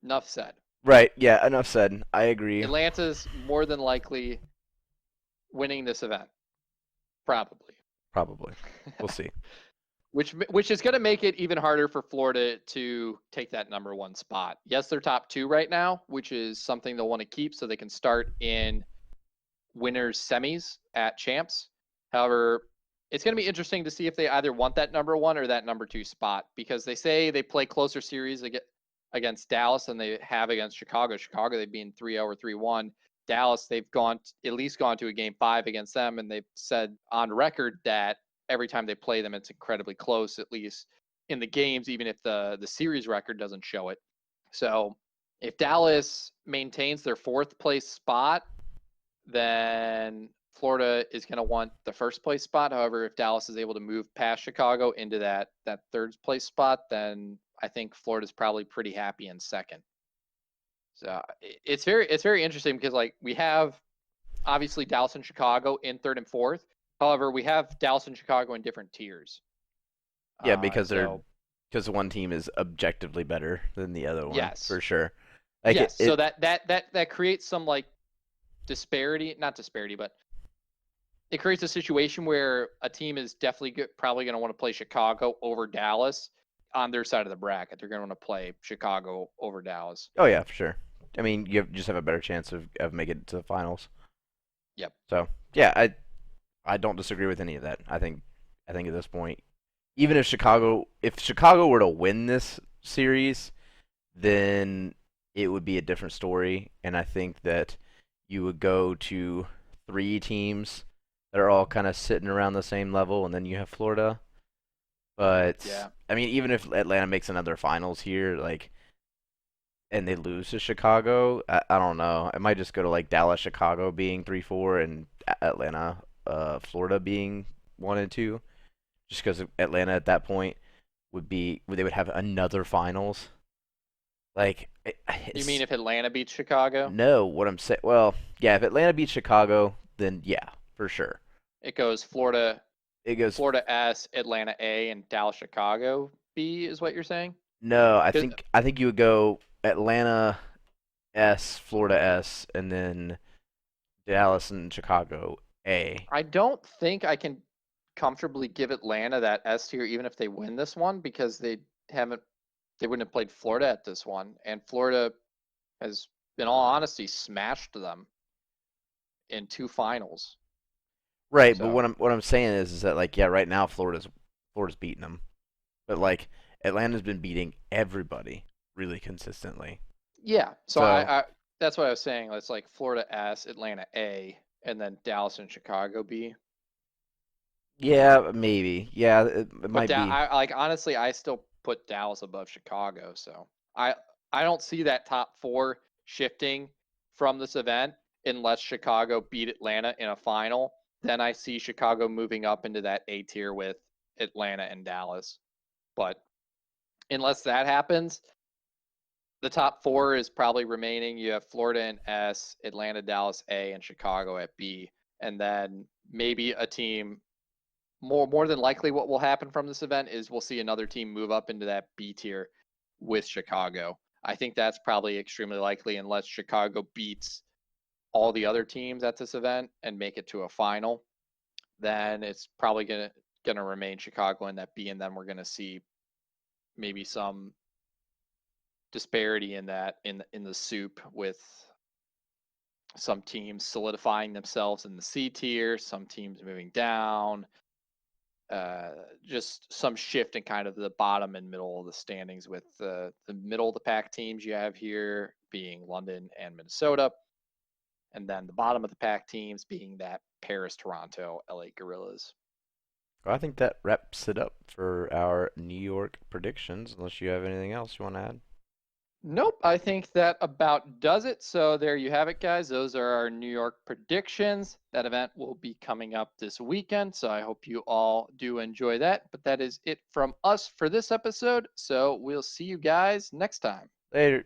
Enough said. Right, yeah, enough said. I agree. Atlanta's more than likely winning this event. Probably. Probably. We'll see. Which is going to make it even harder for Florida to take that number 1 spot. Yes, they're top 2 right now, which is something they'll want to keep so they can start in winners semis at champs. However, it's going to be interesting to see if they either want that number 1 or that number 2 spot, because they say they play closer series against Dallas than they have against Chicago. Chicago, they've been 3-0 or 3-1. Dallas, they've at least gone to a game 5 against them, and they've said on record that every time they play them, it's incredibly close, at least in the games, even if the series record doesn't show it. So if Dallas maintains their 4th place spot, then Florida is going to want the 1st place spot. However, if Dallas is able to move past Chicago into that 3rd place spot, then I think Florida's probably pretty happy in 2nd. So it's very interesting because like we have obviously Dallas and Chicago in 3rd and 4th. However, we have Dallas and Chicago in different tiers. Yeah, because one team is objectively better than the other one. Yes. For sure. Like yes. So that creates some like disparity, not disparity, but it creates a situation where a team is definitely probably going to want to play Chicago over Dallas on their side of the bracket. They're going to want to play Chicago over Dallas. Oh yeah, for sure. I mean, just have a better chance of making it to the finals. Yep. So yeah, I don't disagree with any of that. I think at this point, even if Chicago were to win this series, then it would be a different story, and I think that you would go to 3 teams that are all kind of sitting around the same level, and then you have Florida. But yeah. I mean, even if Atlanta makes another finals here, like, and they lose to Chicago, I don't know. I might just go to like Dallas, Chicago being 3-4, and Atlanta, Florida being 1 and 2, just because Atlanta at that point they would have another finals. Like You mean it's if Atlanta beats Chicago? no, what I'm saying. Well, yeah, if Atlanta beats Chicago, then yeah, for sure. It goes Florida, It goes Florida S, Atlanta A, and Dallas, Chicago B, is what you're saying? no. Because I think you would go Atlanta S, Florida S, and then Dallas and Chicago A. I don't think I can comfortably give Atlanta that S tier, even if they win this one, because haven't, they wouldn't have played Florida at this one, and Florida has, in all honesty, smashed them in 2 finals. Right, but So what I'm saying is that like yeah, right now Florida's beating them, but like Atlanta's been beating everybody really consistently. yeah, so So I that's what I was saying. It's like Florida S, Atlanta A, and then Dallas and Chicago B. yeah, maybe yeah, it But might be. I like honestly, I still put Dallas above Chicago. So I I don't see that top four shifting from this event unless Chicago beat Atlanta in a final. Then I see Chicago moving up into that A tier with Atlanta and Dallas. But unless that happens, the top four is probably remaining. You have Florida in S, Atlanta, Dallas A, and Chicago at B. And then maybe a team, more than likely what will happen from this event is we'll see another team move up into that B tier with Chicago. I think that's probably extremely likely unless Chicago beats all the other teams at this event and make it to a final. Then it's probably gonna remain Chicago in that B, and then we're gonna see maybe some disparity in that in the soup with some teams solidifying themselves in the C tier, some teams moving down, just some shift in kind of the bottom and middle of the standings with the middle of the pack teams you have here being London and Minnesota, and then the bottom of the pack teams being that Paris, Toronto, LA Gorillas. I think that wraps it up for our New York predictions. Unless you have anything else you want to add. Nope, I think that about does it. So there you have it, guys. Those are our New York predictions. That event will be coming up this weekend, so I hope you all do enjoy that. But that is it from us for this episode. So we'll see you guys next time. Later.